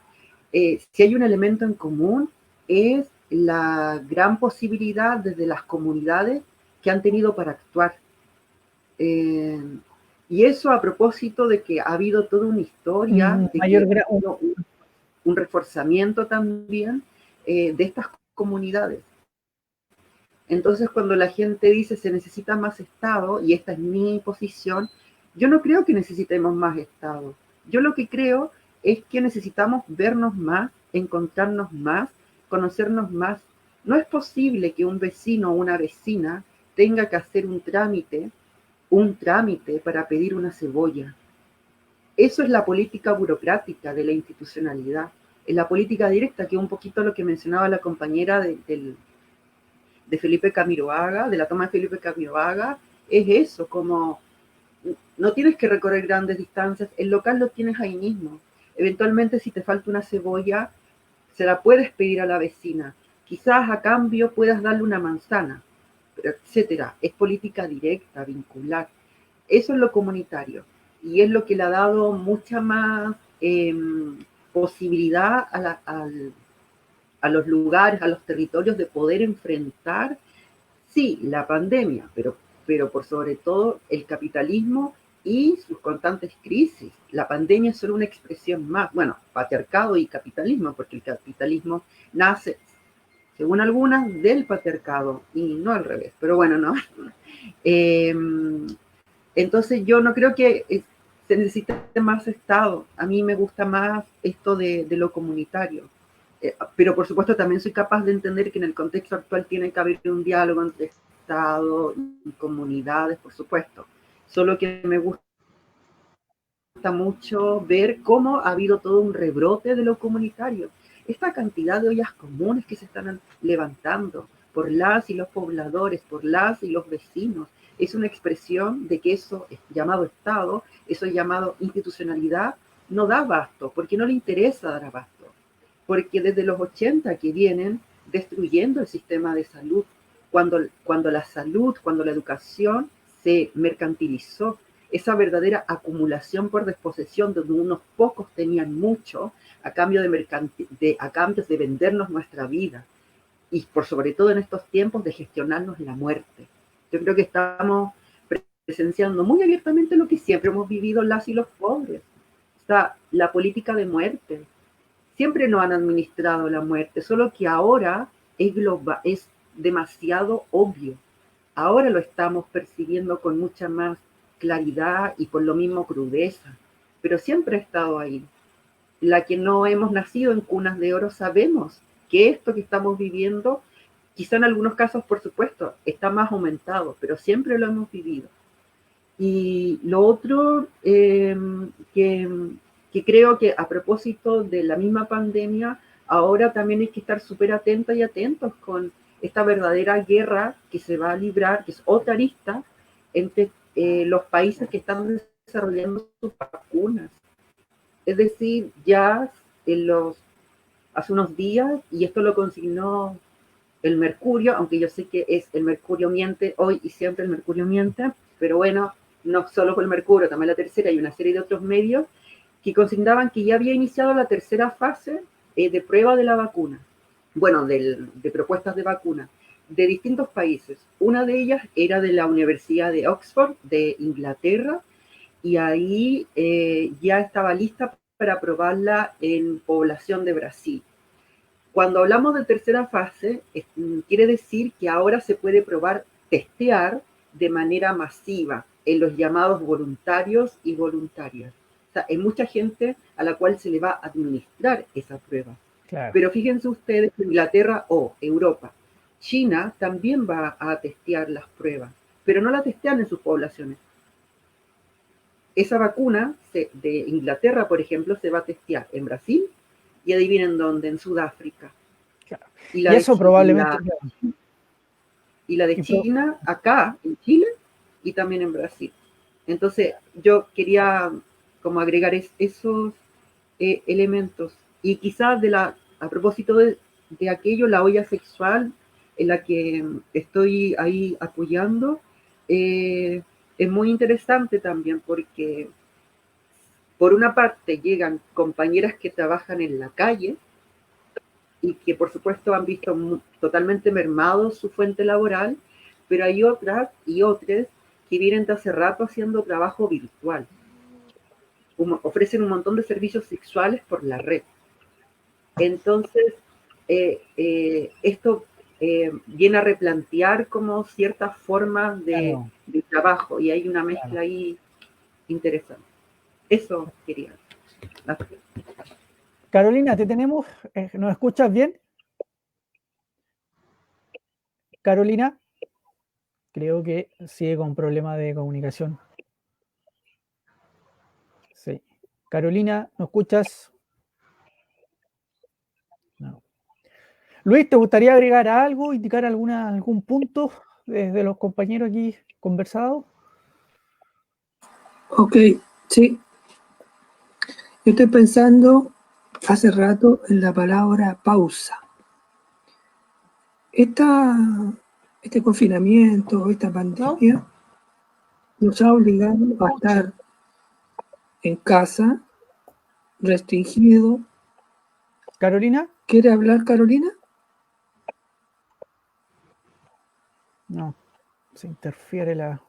si hay un elemento en común, es la gran posibilidad desde las comunidades que han tenido para actuar. Y eso a propósito de que ha habido toda una historia, un reforzamiento también de estas comunidades. Entonces, cuando la gente dice se necesita más Estado, y esta es mi posición, yo no creo que necesitemos más Estado. Yo lo que creo es que necesitamos vernos más, encontrarnos más, conocernos más. No es posible que un vecino o una vecina tenga que hacer un trámite para pedir una cebolla. Eso es la política burocrática de la institucionalidad. Es la política directa, que es un poquito lo que mencionaba la compañera de Felipe Camiroaga, de la toma de Felipe Camiroaga, es eso, como no tienes que recorrer grandes distancias, el local lo tienes ahí mismo. Eventualmente, si te falta una cebolla, se la puedes pedir a la vecina. Quizás a cambio puedas darle una manzana, etcétera. Es política directa, vincular. Eso es lo comunitario, y es lo que le ha dado mucha más posibilidad a los lugares, a los territorios de poder enfrentar, sí, la pandemia, pero por sobre todo el capitalismo y sus constantes crisis. La pandemia es solo una expresión más, bueno, patriarcado y capitalismo, porque el capitalismo nace, según algunas, del patriarcado y no al revés, pero bueno, no. Entonces yo no creo que se necesite más Estado. A mí me gusta más esto de lo comunitario. Pero por supuesto también soy capaz de entender que en el contexto actual tiene que haber un diálogo entre Estado y comunidades, por supuesto. Solo que me gusta mucho ver cómo ha habido todo un rebrote de lo comunitario. Esta cantidad de ollas comunes que se están levantando por las y los pobladores, por las y los vecinos, es una expresión de que eso es llamado Estado, eso es llamado institucionalidad, no da abasto, porque no le interesa dar abasto. Porque desde los 80 que vienen destruyendo el sistema de salud, cuando la salud, cuando la educación se mercantilizó, esa verdadera acumulación por desposesión, donde unos pocos tenían mucho a cambio de vendernos nuestra vida, y por sobre todo en estos tiempos de gestionarnos la muerte. Yo creo que estamos presenciando muy abiertamente lo que siempre hemos vivido las y los pobres, o sea, la política de muerte. Siempre nos han administrado la muerte, solo que ahora es demasiado obvio. Ahora lo estamos percibiendo con mucha más claridad y por lo mismo crudeza, pero siempre ha estado ahí. la que no hemos nacido en cunas de oro sabemos que esto que estamos viviendo, quizá en algunos casos, por supuesto, está más aumentado, pero siempre lo hemos vivido. Y lo otro que creo que a propósito de la misma pandemia, ahora también hay que estar súper atentas y atentos con esta verdadera guerra que se va a librar, que es otra arista, entre los países que están desarrollando sus vacunas. Es decir, ya hace unos días, y esto lo consignó el Mercurio, aunque yo sé que es el Mercurio miente hoy y siempre el Mercurio miente, pero bueno, no solo fue el Mercurio, también la Tercera y una serie de otros medios que consignaban que ya había iniciado la tercera fase de prueba de la vacuna, bueno, de propuestas de vacuna de distintos países. Una de ellas era de la Universidad de Oxford, de Inglaterra, y ahí ya estaba lista para aprobarla en población de Brasil. Cuando hablamos de tercera fase, quiere decir que ahora se puede testear de manera masiva en los llamados voluntarios y voluntarias. O sea, hay mucha gente a la cual se le va a administrar esa prueba. Claro. Pero fíjense ustedes, Inglaterra o Europa, China también va a testear las pruebas, pero no la testean en sus poblaciones. Esa vacuna de Inglaterra, por ejemplo, se va a testear en Brasil y adivinen dónde, en Sudáfrica. Claro. Y eso probablemente... Y la de China acá, en Chile, y también en Brasil. Entonces, yo quería como agregar esos elementos. Y quizás a propósito de aquello, la olla sexual en la que estoy ahí apoyando, es muy interesante también porque, por una parte, llegan compañeras que trabajan en la calle y que, por supuesto, han visto totalmente mermado su fuente laboral, pero hay otras y otros que vienen de hace rato haciendo trabajo virtual. Ofrecen un montón de servicios sexuales por la red. Entonces, esto viene a replantear como ciertas formas de trabajo y hay una mezcla ahí interesante. Eso quería. Gracias. Carolina, ¿te tenemos? ¿Nos escuchas bien? Carolina, creo que sigue con problemas de comunicación. Sí. Carolina, ¿nos escuchas? No. Luis, ¿te gustaría agregar algo, indicar algún punto de los compañeros aquí conversados? Ok, sí. Yo estoy pensando hace rato en la palabra pausa. Este confinamiento, esta pandemia, nos ha obligado a estar en casa, restringido. ¿Carolina? ¿Quiere hablar, Carolina? No, se interfiere la...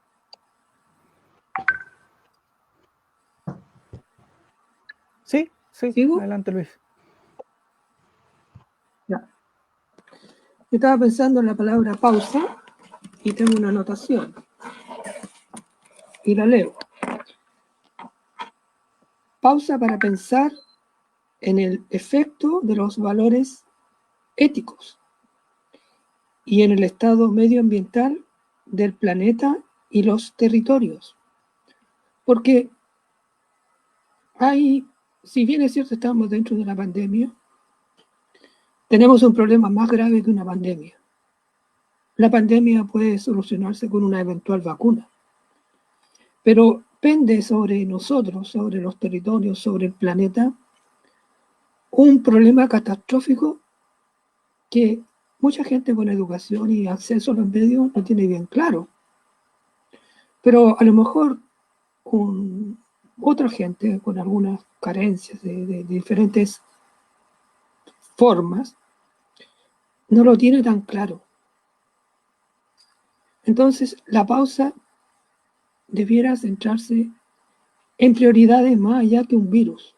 Sí, ¿Sigo? Adelante, Luis. Ya. Yo estaba pensando en la palabra pausa y tengo una anotación. Y la leo. Pausa para pensar en el efecto de los valores éticos y en el estado medioambiental del planeta y los territorios. Porque si bien es cierto, estamos dentro de una pandemia, tenemos un problema más grave que una pandemia. La pandemia puede solucionarse con una eventual vacuna, pero pende sobre nosotros, sobre los territorios, sobre el planeta, un problema catastrófico que mucha gente con educación y acceso a los medios no tiene bien claro. Pero a lo mejor otra gente con algunas carencias de diferentes formas no lo tiene tan claro. Entonces, la pausa debiera centrarse en prioridades más allá que un virus,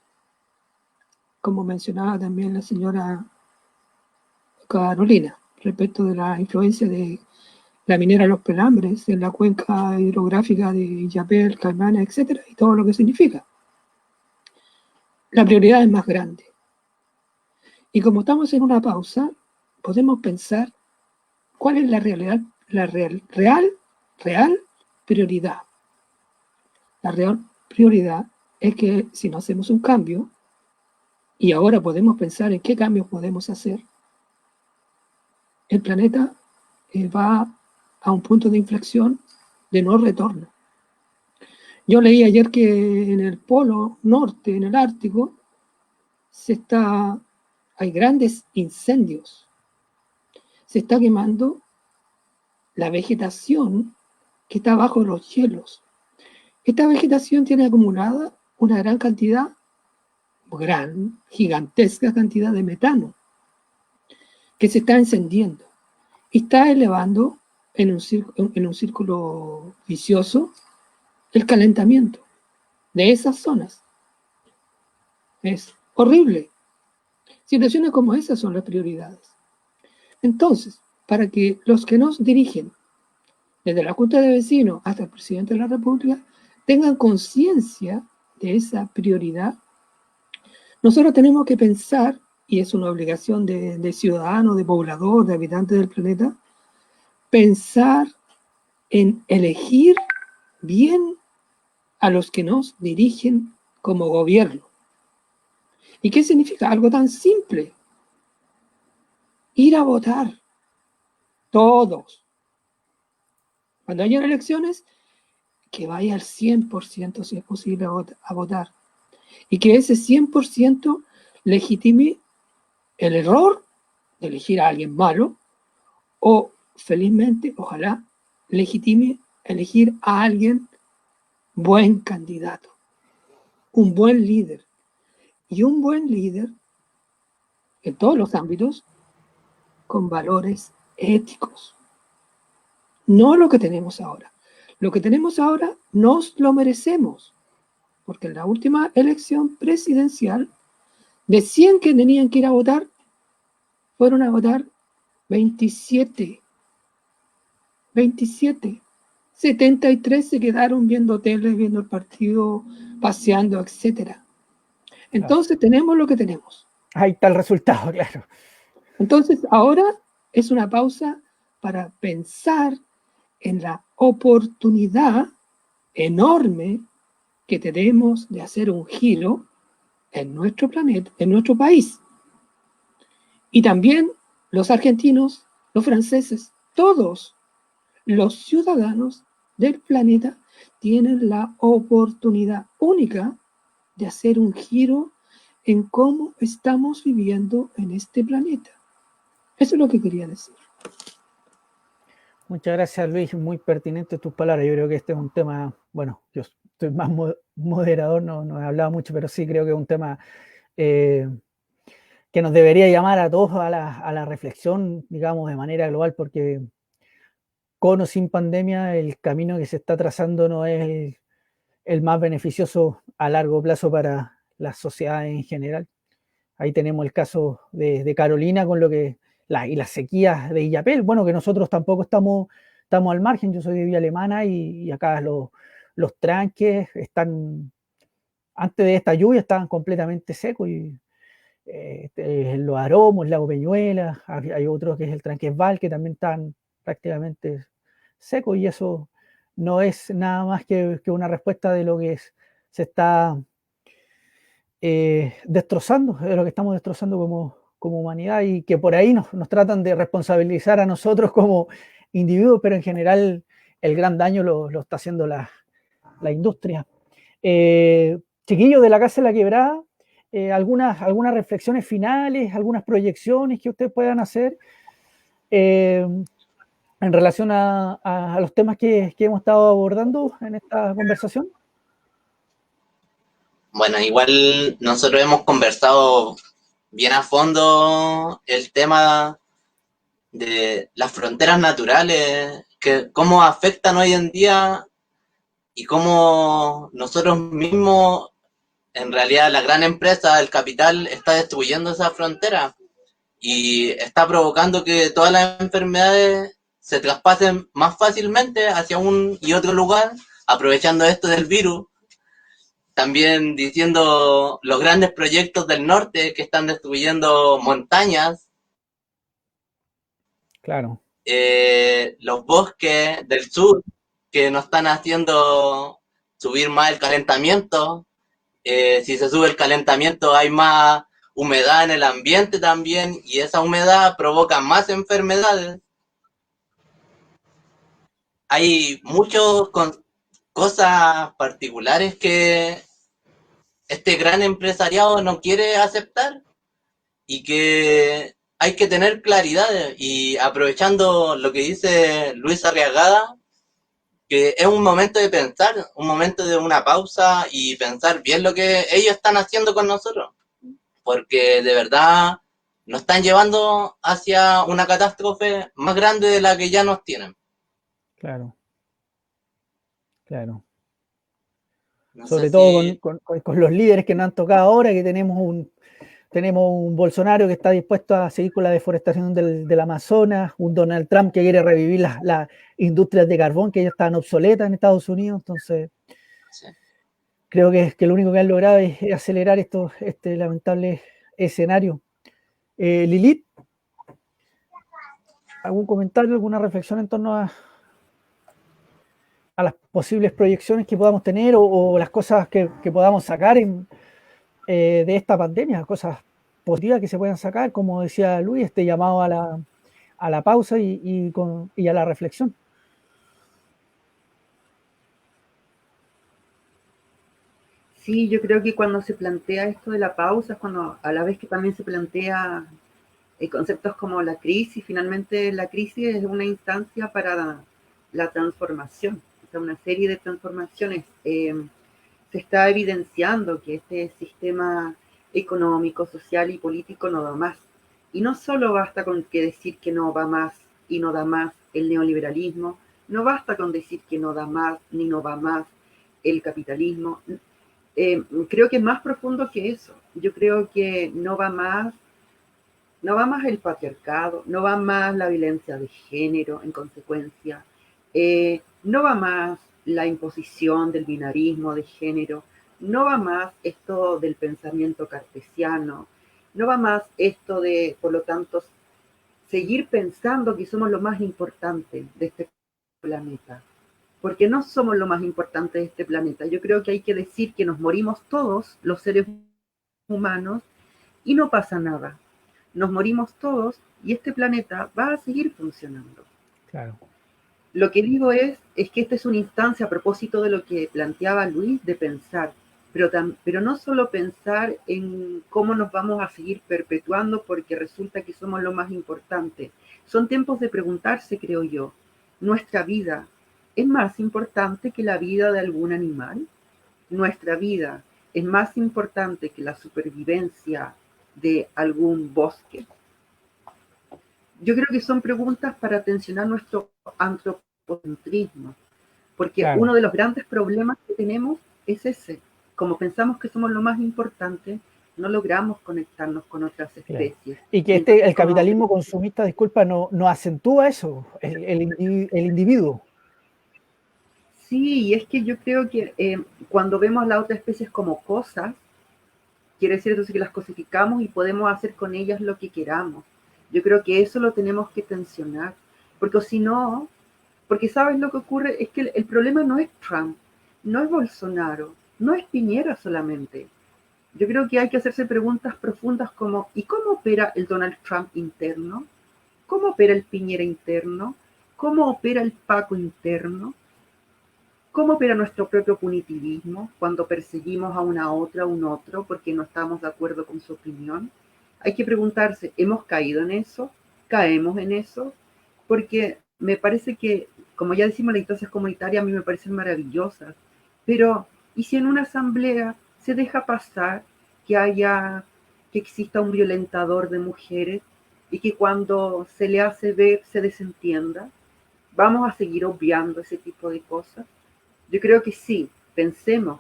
como mencionaba también la señora Carolina, respecto de la influencia de la minera Los Pelambres en la cuenca hidrográfica de Illapel, Caimana, etcétera, y todo lo que significa. la prioridad es más grande. Y como estamos en una pausa, podemos pensar cuál es la real prioridad. La real prioridad es que si no hacemos un cambio, y ahora podemos pensar en qué cambios podemos hacer, el planeta va a un punto de inflexión de no retorno. Yo leí ayer que en el Polo Norte, en el Ártico, hay grandes incendios. Se está quemando la vegetación que está bajo los hielos. Esta vegetación tiene acumulada una gigantesca cantidad de metano que se está encendiendo y está elevando en un círculo vicioso el calentamiento de esas zonas. Es horrible. Situaciones como esas son las prioridades. Entonces, para que los que nos dirigen, desde la Junta de Vecinos hasta el Presidente de la República, tengan conciencia de esa prioridad, nosotros tenemos que pensar, y es una obligación de ciudadano, de poblador, de habitante del planeta, pensar en elegir bien a los que nos dirigen como gobierno. ¿Y qué significa? Algo tan simple. Ir a votar. Todos. Cuando hayan elecciones, que vaya al 100% si es posible a votar. Y que ese 100% legitime el error de elegir a alguien malo o, felizmente, ojalá, legitime elegir a alguien buen candidato, un buen líder. Y un buen líder en todos los ámbitos con valores éticos. No lo que tenemos ahora. Lo que tenemos ahora nos lo merecemos, porque en la última elección presidencial, de 100 que tenían que ir a votar, fueron a votar 27. 73 se quedaron viendo tele, viendo el partido, paseando, etc. Entonces tenemos lo que tenemos. Ahí está el resultado, claro. Entonces ahora es una pausa para pensar en la oportunidad enorme que tenemos de hacer un giro en nuestro planeta, en nuestro país. Y también los argentinos, los franceses, todos los ciudadanos del planeta tienen la oportunidad única de hacer un giro en cómo estamos viviendo en este planeta. Eso es lo que quería decir. Muchas gracias, Luis. Muy pertinentes tus palabras. Yo creo que este es un tema, bueno, yo estoy más moderador, no he hablado mucho, pero sí creo que es un tema que nos debería llamar a todos a la reflexión, digamos, de manera global, porque con o sin pandemia el camino que se está trazando no es el más beneficioso a largo plazo para la sociedad en general. Ahí tenemos el caso de Carolina con lo que y las sequías de Illapel, bueno, que nosotros tampoco estamos al margen. Yo soy de Villa Alemana y acá los tranques están, antes de esta lluvia estaban completamente secos, y los Aromos, el lago Peñuela, hay otros que es el tranque Val, que también están prácticamente secos, y eso no es nada más que una respuesta de lo que se está destrozando, de lo que estamos destrozando como humanidad, y que por ahí nos tratan de responsabilizar a nosotros como individuos, pero en general el gran daño lo está haciendo la industria. Chiquillos de la Casa de la Quebrada, algunas reflexiones finales, algunas proyecciones que ustedes puedan hacer en relación a los temas que hemos estado abordando en esta conversación. Bueno, igual nosotros hemos conversado bien a fondo el tema de las fronteras naturales, que cómo afectan hoy en día y cómo nosotros mismos, en realidad la gran empresa, el capital, está destruyendo esa frontera y está provocando que todas las enfermedades se traspasen más fácilmente hacia un y otro lugar, aprovechando esto del virus. también diciendo los grandes proyectos del norte que están destruyendo montañas, Claro, los bosques del sur que nos están haciendo subir más el calentamiento. Si se sube el calentamiento hay más humedad en el ambiente también y esa humedad provoca más enfermedades. Hay muchas cosas particulares que este gran empresariado no quiere aceptar y que hay que tener claridad. Y aprovechando lo que dice Luis Arriagada, que es un momento de pensar, un momento de una pausa y pensar bien lo que ellos están haciendo con nosotros, porque de verdad nos están llevando hacia una catástrofe más grande de la que ya nos tienen. claro, claro. No Sobre sé todo si... con los líderes que nos han tocado ahora, que tenemos un Bolsonaro que está dispuesto a seguir con la deforestación del Amazonas, un Donald Trump que quiere revivir las industrias de carbón que ya están obsoletas en Estados Unidos. Entonces, Sí. creo que lo único que han logrado es acelerar este lamentable escenario. Lilith, ¿algún comentario, alguna reflexión en torno a las posibles proyecciones que podamos tener o las cosas que podamos sacar de esta pandemia, cosas positivas que se puedan sacar, como decía Luis, este llamado a la pausa y a la reflexión? Sí, yo creo que cuando se plantea esto de la pausa, cuando a la vez que también se plantea conceptos como la crisis, finalmente la crisis es una instancia para la transformación, o sea, una serie de transformaciones. Se está evidenciando que este sistema económico, social y político no da más. Y no solo basta con que decir que no va más y no da más el neoliberalismo, no basta con decir que no da más ni no va más el capitalismo. Creo que es más profundo que eso. Yo creo que no va más el patriarcado, no va más la violencia de género en consecuencia, no va más la imposición del binarismo de género, no va más esto del pensamiento cartesiano, no va más esto de, por lo tanto, seguir pensando que somos lo más importante de este planeta, porque no somos lo más importante de este planeta. Yo creo que hay que decir que nos morimos todos, los seres humanos, y no pasa nada. Nos morimos todos y este planeta va a seguir funcionando. Claro. Lo que digo es que esta es una instancia a propósito de lo que planteaba Luis, de pensar, pero no solo pensar en cómo nos vamos a seguir perpetuando porque resulta que somos lo más importante. Son tiempos de preguntarse, creo yo, ¿nuestra vida es más importante que la vida de algún animal? ¿Nuestra vida es más importante que la supervivencia de algún bosque? Yo creo que son preguntas para tensionar nuestro antropocentrismo, porque Claro. uno de los grandes problemas que tenemos es ese. Como pensamos que somos lo más importante, no logramos conectarnos con otras especies. Claro. Y que el capitalismo consumista, disculpa, no acentúa eso, el individuo. Sí, y es que yo creo que cuando vemos a las otras especies como cosas, quiere decir entonces que las cosificamos y podemos hacer con ellas lo que queramos. Yo creo que eso lo tenemos que tensionar, porque si no, porque sabes lo que ocurre, es que el problema no es Trump, no es Bolsonaro, no es Piñera solamente. Yo creo que hay que hacerse preguntas profundas como, ¿y cómo opera el Donald Trump interno? ¿Cómo opera el Piñera interno? ¿Cómo opera el Paco interno? ¿Cómo opera nuestro propio punitivismo cuando perseguimos a una otra, a un otro, porque no estamos de acuerdo con su opinión? Hay que preguntarse, ¿hemos caído en eso? ¿Caemos en eso? Porque me parece que, como ya decimos, las instancias comunitarias a mí me parecen maravillosas, pero ¿y si en una asamblea se deja pasar que exista un violentador de mujeres y que cuando se le hace ver se desentienda? ¿Vamos a seguir obviando ese tipo de cosas? Yo creo que sí, pensemos,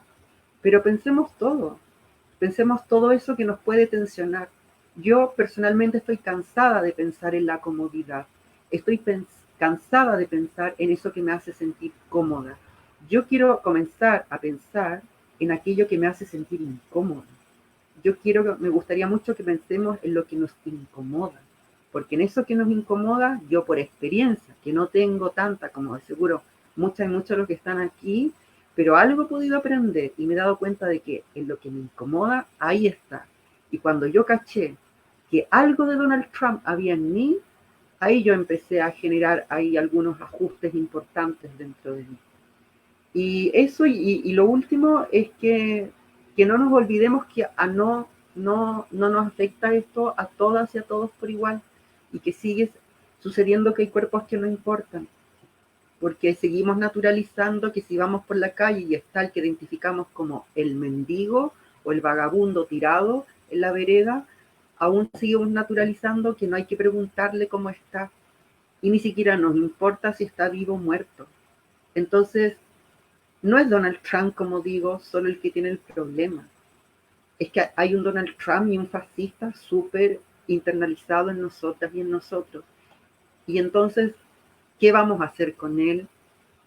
pero pensemos todo eso que nos puede tensionar. Yo personalmente estoy cansada de pensar en la comodidad, estoy cansada de pensar en eso que me hace sentir cómoda. Yo quiero comenzar a pensar en aquello que me hace sentir incómoda. Me gustaría mucho que pensemos en lo que nos incomoda, porque en eso que nos incomoda, yo por experiencia, que no tengo tanta, como de seguro muchas y muchos de los que están aquí, pero algo he podido aprender y me he dado cuenta de que en lo que me incomoda, ahí está. Y cuando yo caché que algo de Donald Trump había en mí, ahí yo empecé a generar ahí algunos ajustes importantes dentro de mí. Y eso, y lo último es que no nos olvidemos que no nos afecta esto a todas y a todos por igual, y que sigue sucediendo que hay cuerpos que no importan, porque seguimos naturalizando que si vamos por la calle y está el que identificamos como el mendigo o el vagabundo tirado en la vereda, aún seguimos naturalizando que no hay que preguntarle cómo está, y ni siquiera nos importa si está vivo o muerto. Entonces, no es Donald Trump, como digo, solo el que tiene el problema. Es que hay un Donald Trump y un fascista súper internalizado en nosotras y en nosotros. Y entonces, ¿qué vamos a hacer con él?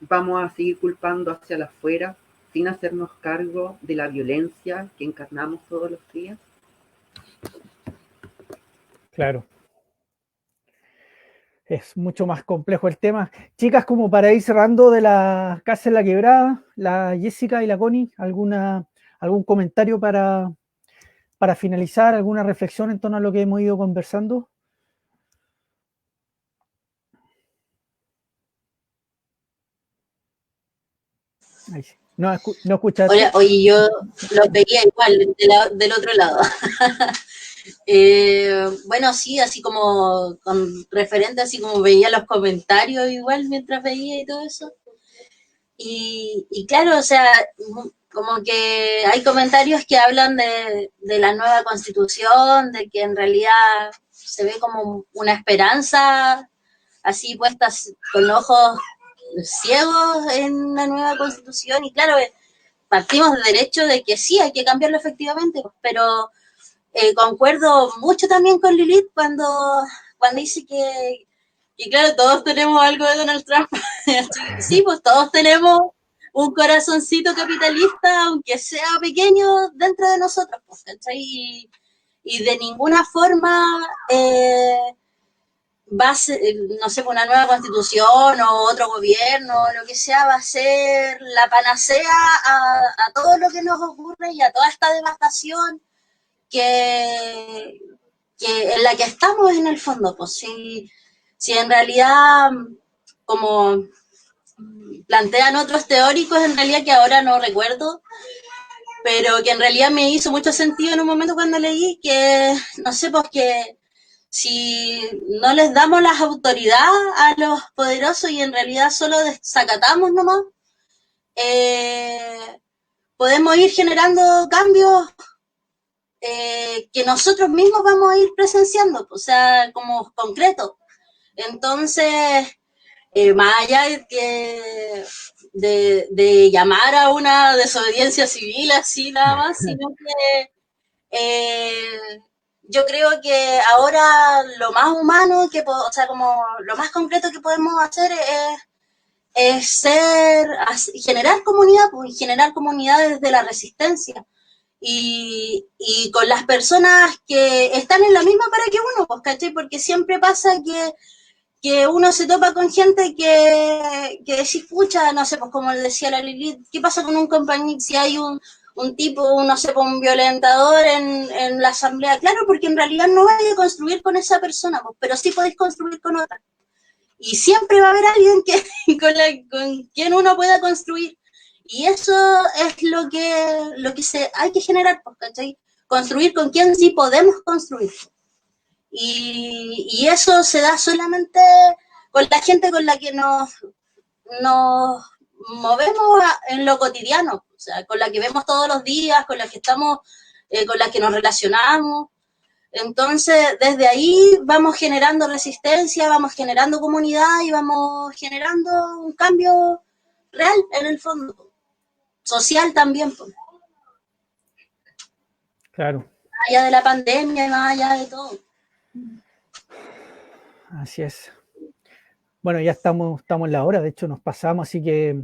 ¿Vamos a seguir culpando hacia la afuera sin hacernos cargo de la violencia que encarnamos todos los días? Claro. Es mucho más complejo el tema. Chicas, como para ir cerrando de la Casa en la Quebrada, la Jessica y la Connie, ¿algún comentario para finalizar, alguna reflexión en torno a lo que hemos ido conversando? Ahí sí. No escuchaste. Oye, yo los veía igual del otro lado. Bueno, sí, así como con referente, así como veía los comentarios igual mientras veía y todo eso. Y claro, o sea, como que hay comentarios que hablan de la nueva constitución, de que en realidad se ve como una esperanza así puesta con ojos ciegos en la nueva constitución. Y claro, partimos del derecho de que sí, hay que cambiarlo efectivamente, pero concuerdo mucho también con Lilith cuando dice que claro, todos tenemos algo de Donald Trump. Sí, pues todos tenemos un corazoncito capitalista, aunque sea pequeño, dentro de nosotros, pues, ¿cachai? Y de ninguna forma va a ser, no sé, una nueva constitución o otro gobierno, lo que sea, va a ser la panacea a todo lo que nos ocurre y a toda esta devastación que en la que estamos en el fondo, pues si en realidad, como plantean otros teóricos, en realidad que ahora no recuerdo, pero que en realidad me hizo mucho sentido en un momento cuando leí que, no sé, pues que si no les damos las autoridades a los poderosos y en realidad solo desacatamos nomás, podemos ir generando cambios que nosotros mismos vamos a ir presenciando, o sea, como concreto. Entonces, más allá de llamar a una desobediencia civil así nada más, sino que yo creo que ahora lo más humano, o sea, como lo más concreto que podemos hacer es generar comunidad, pues, generar comunidades de la resistencia. Y con las personas que están en la misma para que uno, pues, ¿cachai? Porque siempre pasa que uno se topa con gente que decís, pucha, no sé, pues como decía la Lilith, ¿qué pasa con un compañero si hay un tipo, no sé, un violentador en la asamblea? Claro, porque en realidad no vais a construir con esa persona, pues, pero sí podéis construir con otra. Y siempre va a haber alguien con quien uno pueda construir. Y eso es lo que hay que generar, pues, ¿cachai? Construir con quien sí podemos construir. Y eso se da solamente con la gente con la que nos movemos en lo cotidiano, o sea, con la que vemos todos los días, con la que estamos, con la que nos relacionamos. Entonces, desde ahí vamos generando resistencia, vamos generando comunidad y vamos generando un cambio real en el fondo, social también, pues. Claro. Más allá de la pandemia y más allá de todo. Así es. Bueno, ya estamos en la hora, de hecho nos pasamos, así que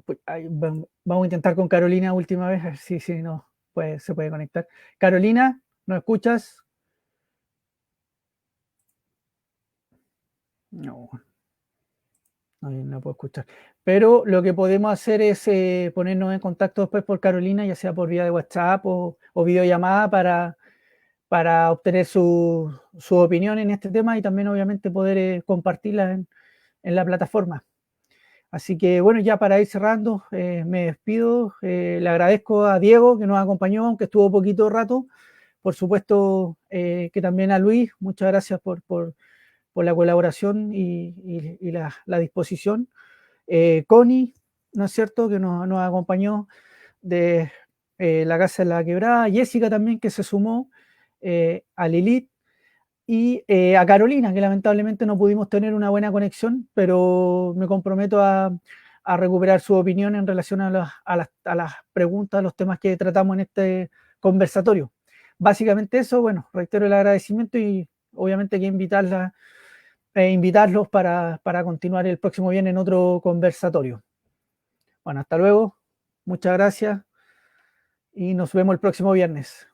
Pues, vamos a intentar con Carolina última vez, a ver si no se puede conectar. Carolina, ¿nos escuchas? No puedo escuchar. Pero lo que podemos hacer es ponernos en contacto después por Carolina, ya sea por vía de WhatsApp o videollamada para obtener su opinión en este tema y también obviamente poder compartirla en la plataforma. Así que bueno, ya para ir cerrando, me despido. Le agradezco a Diego que nos acompañó, aunque estuvo poquito rato. Por supuesto que también a Luis, muchas gracias por la colaboración y la disposición. Connie, ¿no es cierto?, que nos acompañó de la Casa de la Quebrada. Jessica también, que se sumó. A Lilith. Y a Carolina, que lamentablemente no pudimos tener una buena conexión, pero me comprometo a recuperar su opinión en relación a las preguntas, a los temas que tratamos en este conversatorio. Básicamente eso, bueno, reitero el agradecimiento y obviamente que invitarlos para continuar el próximo viernes en otro conversatorio. Bueno, hasta luego, muchas gracias y nos vemos el próximo viernes.